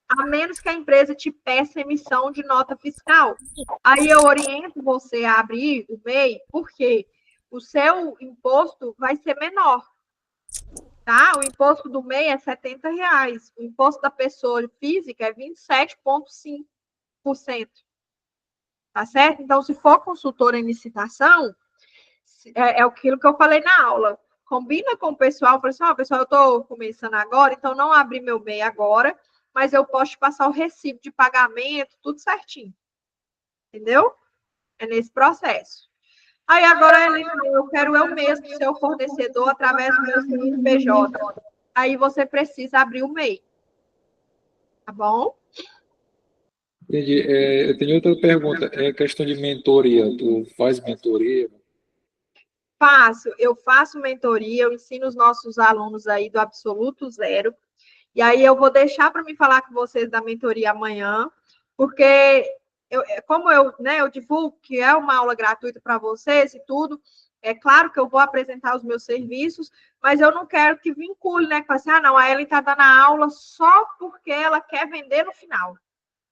A menos que a empresa te peça emissão de nota fiscal. Aí eu oriento você a abrir o MEI, porque o seu imposto vai ser menor. Tá? O imposto do MEI é R$70. O imposto da pessoa física é 27,5%. Tá certo? Então, se for consultora em licitação, é aquilo que eu falei na aula. Combina com o pessoal, fala assim, pessoal, eu estou começando agora, então não abri meu MEI agora, mas eu posso te passar o recibo de pagamento, tudo certinho. Entendeu? É nesse processo. Aí agora, eu quero eu mesmo ser o fornecedor através do meu CNPJ. Aí você precisa abrir o MEI. Tá bom? Entendi. Eu tenho outra pergunta. É questão de mentoria. Tu faz mentoria? Eu faço mentoria, eu ensino os nossos alunos aí do absoluto zero. E aí eu vou deixar para me falar com vocês da mentoria amanhã, porque como eu divulgo que é uma aula gratuita para vocês e tudo, é claro que eu vou apresentar os meus serviços, mas eu não quero que vincule, né? Que assim, não, a Ellen está dando a aula só porque ela quer vender no final.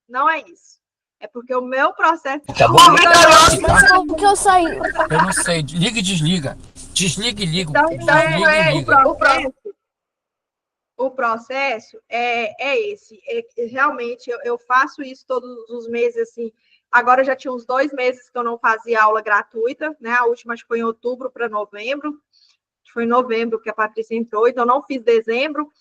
Não é isso. É porque o meu processo... Tá bom? Mas como que eu saí? Eu não sei. Liga e desliga. Desliga e liga. Desliga e liga. O processo é esse. Realmente, eu faço isso todos os meses, assim. Agora já tinha uns 2 meses que eu não fazia aula gratuita, né? A última acho que foi em outubro para novembro. Foi em novembro que a Patrícia entrou, então não fiz dezembro.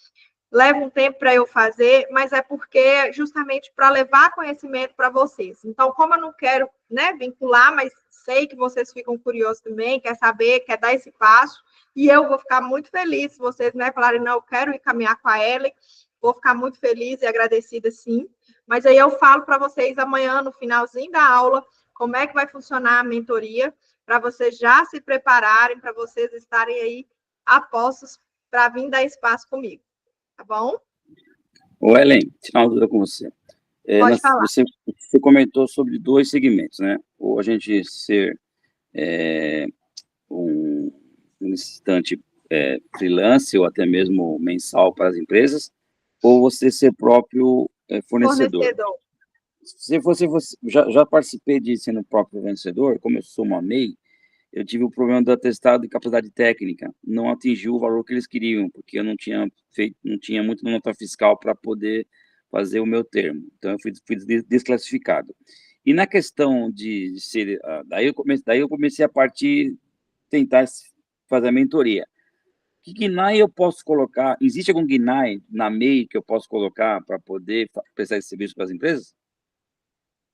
leva um tempo para eu fazer, mas é porque justamente para levar conhecimento para vocês. Então, como eu não quero, né, vincular, mas sei que vocês ficam curiosos também, quer saber, quer dar esse passo, e eu vou ficar muito feliz se vocês, né, falarem, não, eu quero ir caminhar com a Ellen, vou ficar muito feliz e agradecida, sim. Mas aí eu falo para vocês amanhã, no finalzinho da aula, como é que vai funcionar a mentoria, para vocês já se prepararem, para vocês estarem aí apostos para vir dar espaço comigo. Tá bom? Ô, Ellen, tirar uma dúvida com você. Pode falar. Você comentou sobre 2 segmentos, né? Ou a gente ser um licitante freelance ou até mesmo mensal para as empresas, ou você ser próprio fornecedor. Se você já participei de sendo próprio fornecedor, como eu sou uma MEI, eu tive o problema do atestado de capacidade técnica, não atingiu o valor que eles queriam, porque eu não tinha muito nota fiscal para poder fazer o meu termo, então eu fui desclassificado. E na questão de ser, daí eu comecei a tentar fazer a mentoria. Que GNAI eu posso colocar? Existe algum GNAI na MEI que eu posso colocar para poder prestar esse serviço para as empresas?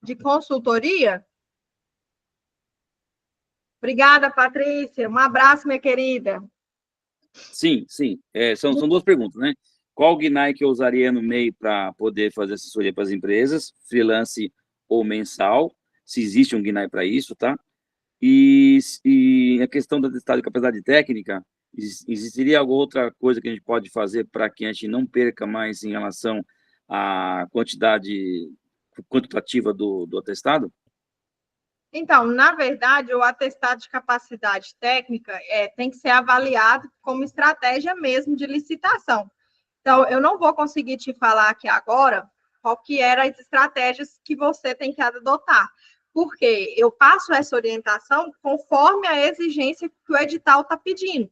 De consultoria? Obrigada, Patrícia. Um abraço, minha querida. Sim. São 2 perguntas, né? Qual GNAI que eu usaria no MEI para poder fazer assessoria para as empresas, freelance ou mensal, se existe um GNAI para isso, tá? E a questão da atestado de capacidade técnica, existiria alguma outra coisa que a gente pode fazer para que a gente não perca mais em relação à quantidade quantitativa do atestado? Então, na verdade, o atestado de capacidade técnica tem que ser avaliado como estratégia mesmo de licitação. Então, eu não vou conseguir te falar aqui agora qual que eram as estratégias que você tem que adotar, porque eu passo essa orientação conforme a exigência que o edital está pedindo.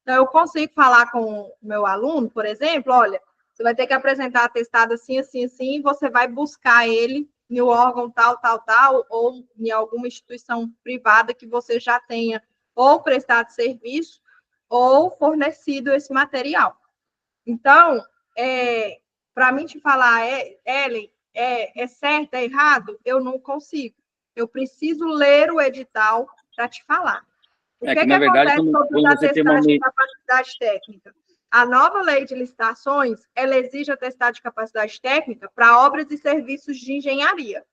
Então, eu consigo falar com o meu aluno, por exemplo, olha, você vai ter que apresentar atestado assim, assim, assim, e você vai buscar ele em um órgão tal, tal, tal, ou em alguma instituição privada que você já tenha ou prestado serviço ou fornecido esse material. Então, para mim te falar, Ellen, é certo, é errado? Eu não consigo. Eu preciso ler o edital para te falar. O que na verdade, acontece sobre os quando você tem uma atestados de capacidade técnica? A nova lei de licitações, ela exige atestado de capacidade técnica para obras e serviços de engenharia.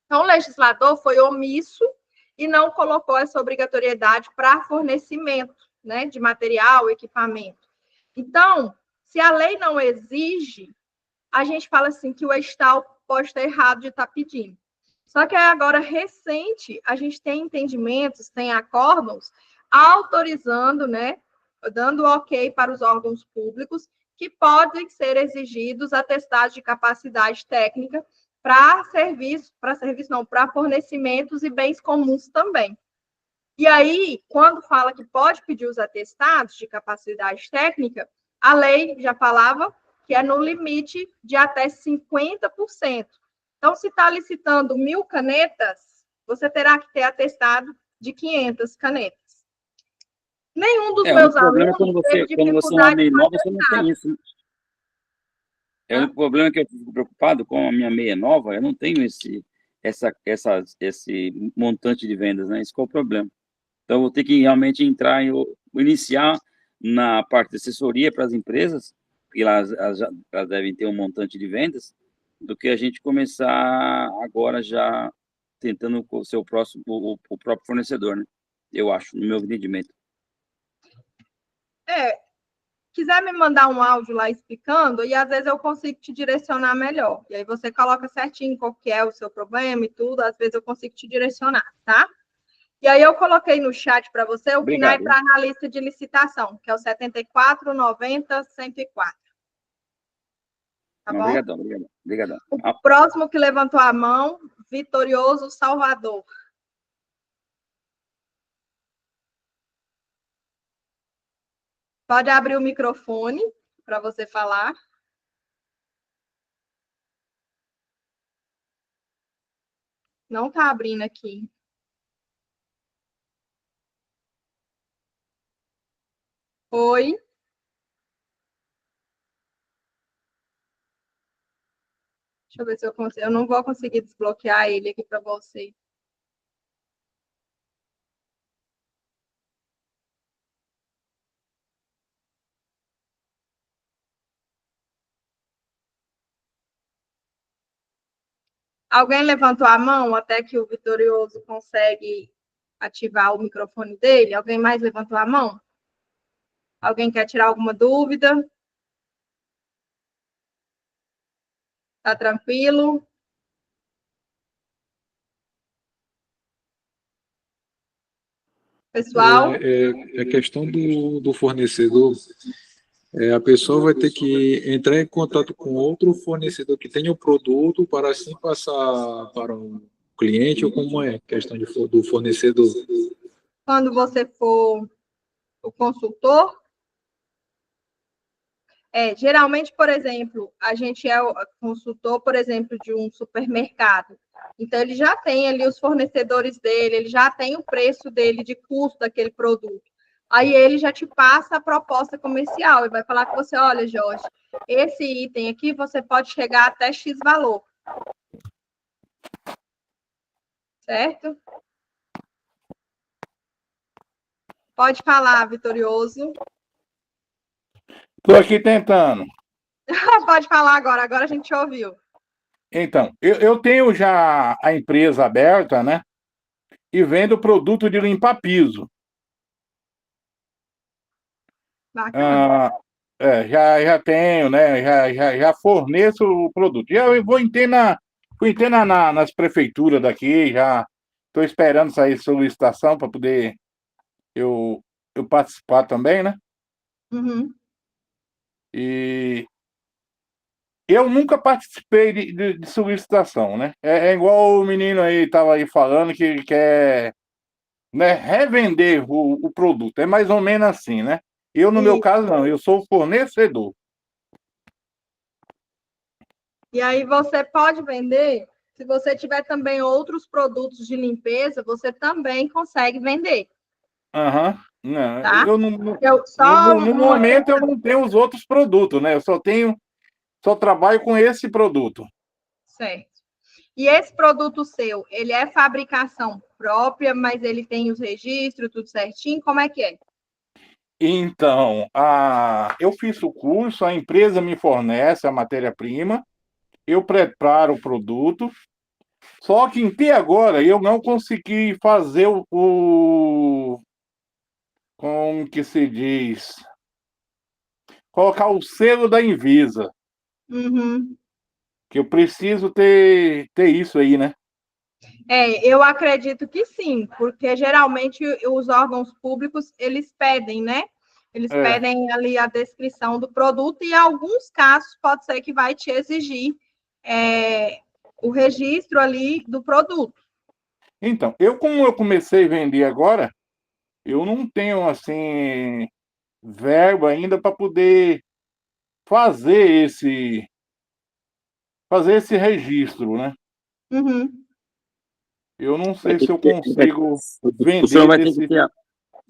Então, o legislador foi omisso e não colocou essa obrigatoriedade para fornecimento, né, de material, equipamento. Então, se a lei não exige, a gente fala assim que o edital pode estar errado de estar pedindo. Só que agora, recente, a gente tem entendimentos, tem acórdãos autorizando, né, dando ok para os órgãos públicos que podem ser exigidos atestados de capacidade técnica para fornecimentos e bens comuns também. E aí, quando fala que pode pedir os atestados de capacidade técnica, a lei já falava que é no limite de até 50%. Então, se está licitando 1.000 canetas, você terá que ter atestado de 500 canetas. Nenhum dos meus alunos teve quando você é uma dificuldade MEI com nova, você não tem atestado. isso. O único problema é que eu fico preocupado com a minha MEI nova, eu não tenho esse montante de vendas, né? Esse é o problema. Então, eu vou ter que realmente iniciar na parte de assessoria para as empresas, porque elas devem ter um montante de vendas, do que a gente começar agora já tentando ser o próprio fornecedor, né? Eu acho, no meu entendimento. Quiser me mandar um áudio lá explicando, e às vezes eu consigo te direcionar melhor. E aí você coloca certinho qual que é o seu problema e tudo, às vezes eu consigo te direcionar, tá? E aí eu coloquei no chat para você o GNAI para analista de licitação, que é o 7490-104. Tá bom? Obrigadão. O próximo que levantou a mão, Vitorioso Salvador. Pode abrir o microfone para você falar. Não está abrindo aqui. Oi. Deixa eu ver se eu consigo. Eu não vou conseguir desbloquear ele aqui para você. Alguém levantou a mão até que o Vitorioso consegue ativar o microfone dele? Alguém mais levantou a mão? Alguém quer tirar alguma dúvida? Tá tranquilo? Pessoal? A questão do fornecedor, a pessoa vai ter que entrar em contato com outro fornecedor que tenha o produto para assim passar para um cliente, ou como é a questão do fornecedor? Quando você for o consultor, geralmente, por exemplo, a gente é o consultor, por exemplo, de um supermercado. Então, ele já tem ali os fornecedores dele, ele já tem o preço dele de custo daquele produto. Aí ele já te passa a proposta comercial e vai falar com você, olha, Jorge, esse item aqui você pode chegar até X valor. Certo? Pode falar, Vitorioso. Estou aqui tentando. Pode falar agora a gente te ouviu. Então, eu tenho já a empresa aberta, né? E vendo produto de limpar piso. Bacana. Já tenho, né? Já forneço o produto. Já eu vou internar nas prefeituras daqui, já estou esperando sair solicitação para poder eu participar também, né? Uhum. E eu nunca participei de solicitação, né? É igual o menino aí estava aí falando que ele quer, né, revender o produto. É mais ou menos assim, né? Eu, no meu caso, não. Eu sou fornecedor. E aí você pode vender, se você tiver também outros produtos de limpeza, você também consegue vender. Aham. Não, Tá? eu não, no momento eu não tenho os outros produtos, né? Eu só trabalho com esse produto. Certo. E esse produto seu, ele é fabricação própria, mas ele tem os registros, tudo certinho? Como é que é? Então, eu fiz o curso, a empresa me fornece a matéria-prima, eu preparo o produto, só que até agora eu não consegui fazer como que se diz? Colocar o selo da Anvisa, Uhum. que eu preciso ter isso aí, né? Eu acredito que sim, porque geralmente os órgãos públicos, eles pedem, né? Eles pedem ali a descrição do produto e, em alguns casos, pode ser que vai te exigir o registro ali do produto. Então, como eu comecei a vender agora, eu não tenho, assim, verba ainda para poder fazer esse registro, né? Uhum. Eu não Vai sei ter se eu que ter- consigo O senhor vender vai ter que ter o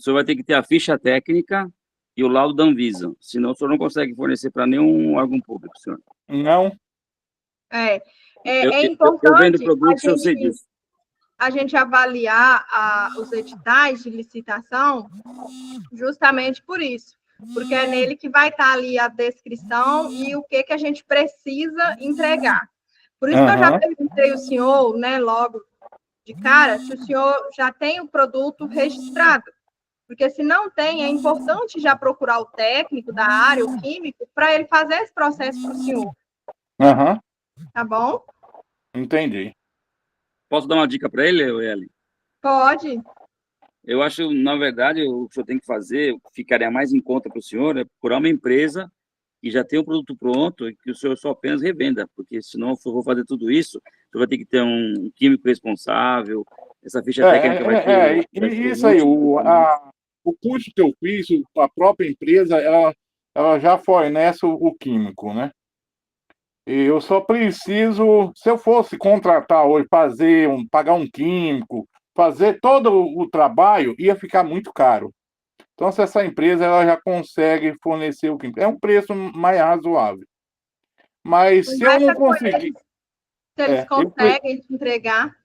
senhor vai ter que ter a ficha técnica e o laudo da Anvisa, senão o senhor não consegue fornecer para nenhum órgão público, senhor. Não. É Eu importante vendo produtos, eu sei disso. a gente avaliar os editais de licitação justamente por isso, porque é nele que vai estar ali a descrição e o que a gente precisa entregar. Por isso que eu já perguntei ao senhor, né, logo de cara, se o senhor já tem o produto registrado. Porque se não tem, é importante já procurar o técnico da área, o químico, para ele fazer esse processo para o senhor. Tá bom? Entendi. Posso dar uma dica para ele, Ellen? Pode. Eu acho, na verdade, o que o senhor tem que fazer, o que ficaria mais em conta para o senhor, é procurar uma empresa que já tem o produto pronto e que o senhor só apenas revenda, porque senão, se eu for fazer tudo isso, o senhor vai ter que ter um químico responsável, essa ficha técnica vai ter... Isso aí, o curso que eu fiz, a própria empresa, ela já fornece o químico, né? E eu só preciso, se eu fosse contratar hoje, pagar um químico, fazer todo o trabalho, ia ficar muito caro. Então, se essa empresa ela já consegue fornecer o químico, é um preço mais razoável. Mas se eu não conseguir... Se eles conseguem te entregar.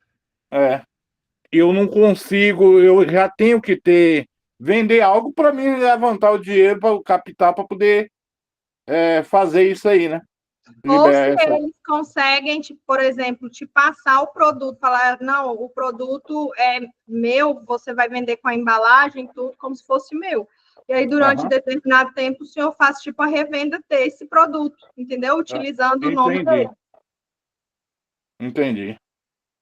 Eu não consigo, eu já tenho que vender algo para mim levantar o dinheiro para captar para poder fazer isso aí, né? Ou se eles conseguem, por exemplo, te passar o produto, falar, não, o produto é meu, você vai vender com a embalagem, tudo como se fosse meu. E aí, durante determinado tempo, o senhor faz, tipo, a revenda desse produto, entendeu? Utilizando o nome dele. Entendi.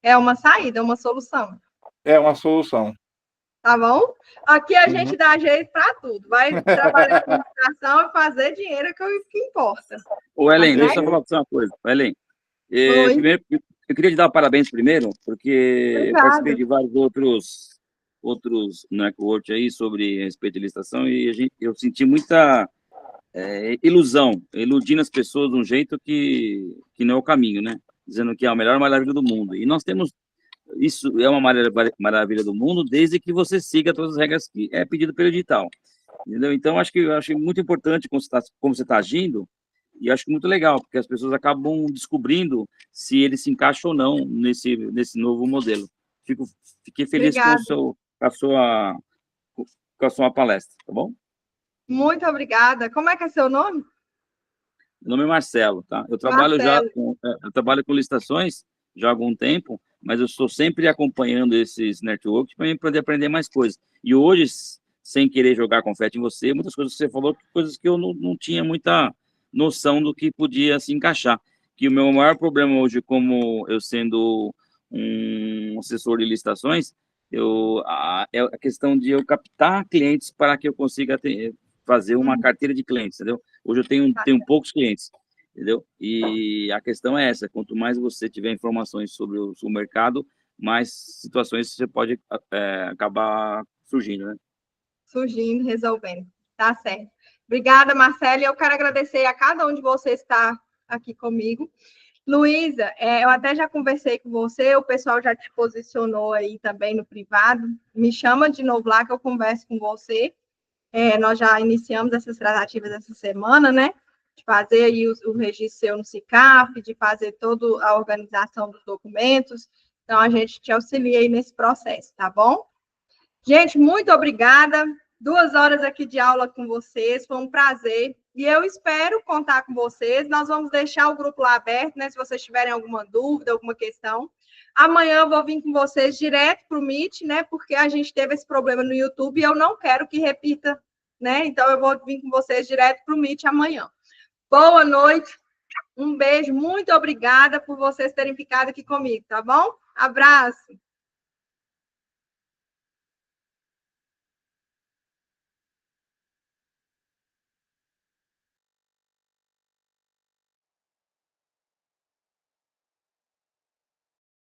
É uma saída, é uma solução. É uma solução. Tá bom? Aqui a gente dá jeito para tudo. Vai trabalhar com educação e fazer dinheiro, que é o que importa. Ô, Ellen, deixa eu falar pra você uma coisa. Ellen, primeiro, eu queria te dar parabéns primeiro, porque eu participei de vários outros networks aí sobre respeito à licitação e eu senti muita ilusão, iludindo as pessoas de um jeito que não é o caminho, né? Dizendo que é a melhor maravilha do mundo. E nós temos... Isso é uma maravilha do mundo, desde que você siga todas as regras que é pedido pelo edital. Entendeu? Então, eu acho muito importante como você está agindo, e acho muito legal, porque as pessoas acabam descobrindo se ele se encaixa ou não nesse novo modelo. Fiquei feliz com a sua palestra, tá bom? Muito obrigada. Como é que é seu nome? Meu nome é Marcelo, tá? Eu trabalho com licitações já há algum tempo, mas eu estou sempre acompanhando esses networks para poder aprender mais coisas. E hoje, sem querer jogar confete em você, muitas coisas que você falou, coisas que eu não tinha muita noção do que podia se encaixar. Que o meu maior problema hoje, como eu sendo um assessor de licitações, é a questão de eu captar clientes para que eu consiga fazer uma carteira de clientes, entendeu? Hoje eu tenho poucos clientes, entendeu? E a questão é essa, quanto mais você tiver informações sobre o mercado, mais situações você pode acabar surgindo, né? Surgindo, resolvendo. Tá certo. Obrigada, Marcelo. E eu quero agradecer a cada um de vocês que está aqui comigo. Luísa, eu até já conversei com você, o pessoal já te posicionou aí também no privado. Me chama de novo lá que eu converso com você. Nós já iniciamos essas tratativas essa semana, né? De fazer aí o registro seu no SICAF, de fazer toda a organização dos documentos. Então, a gente te auxilia aí nesse processo, tá bom? Gente, muito obrigada. 2 horas aqui de aula com vocês, foi um prazer. E eu espero contar com vocês. Nós vamos deixar o grupo lá aberto, né? Se vocês tiverem alguma dúvida, alguma questão. Amanhã eu vou vir com vocês direto para o Meet, né? Porque a gente teve esse problema no YouTube e eu não quero que repita, né? Então, eu vou vir com vocês direto para o Meet amanhã. Boa noite, um beijo, muito obrigada por vocês terem ficado aqui comigo, tá bom? Abraço!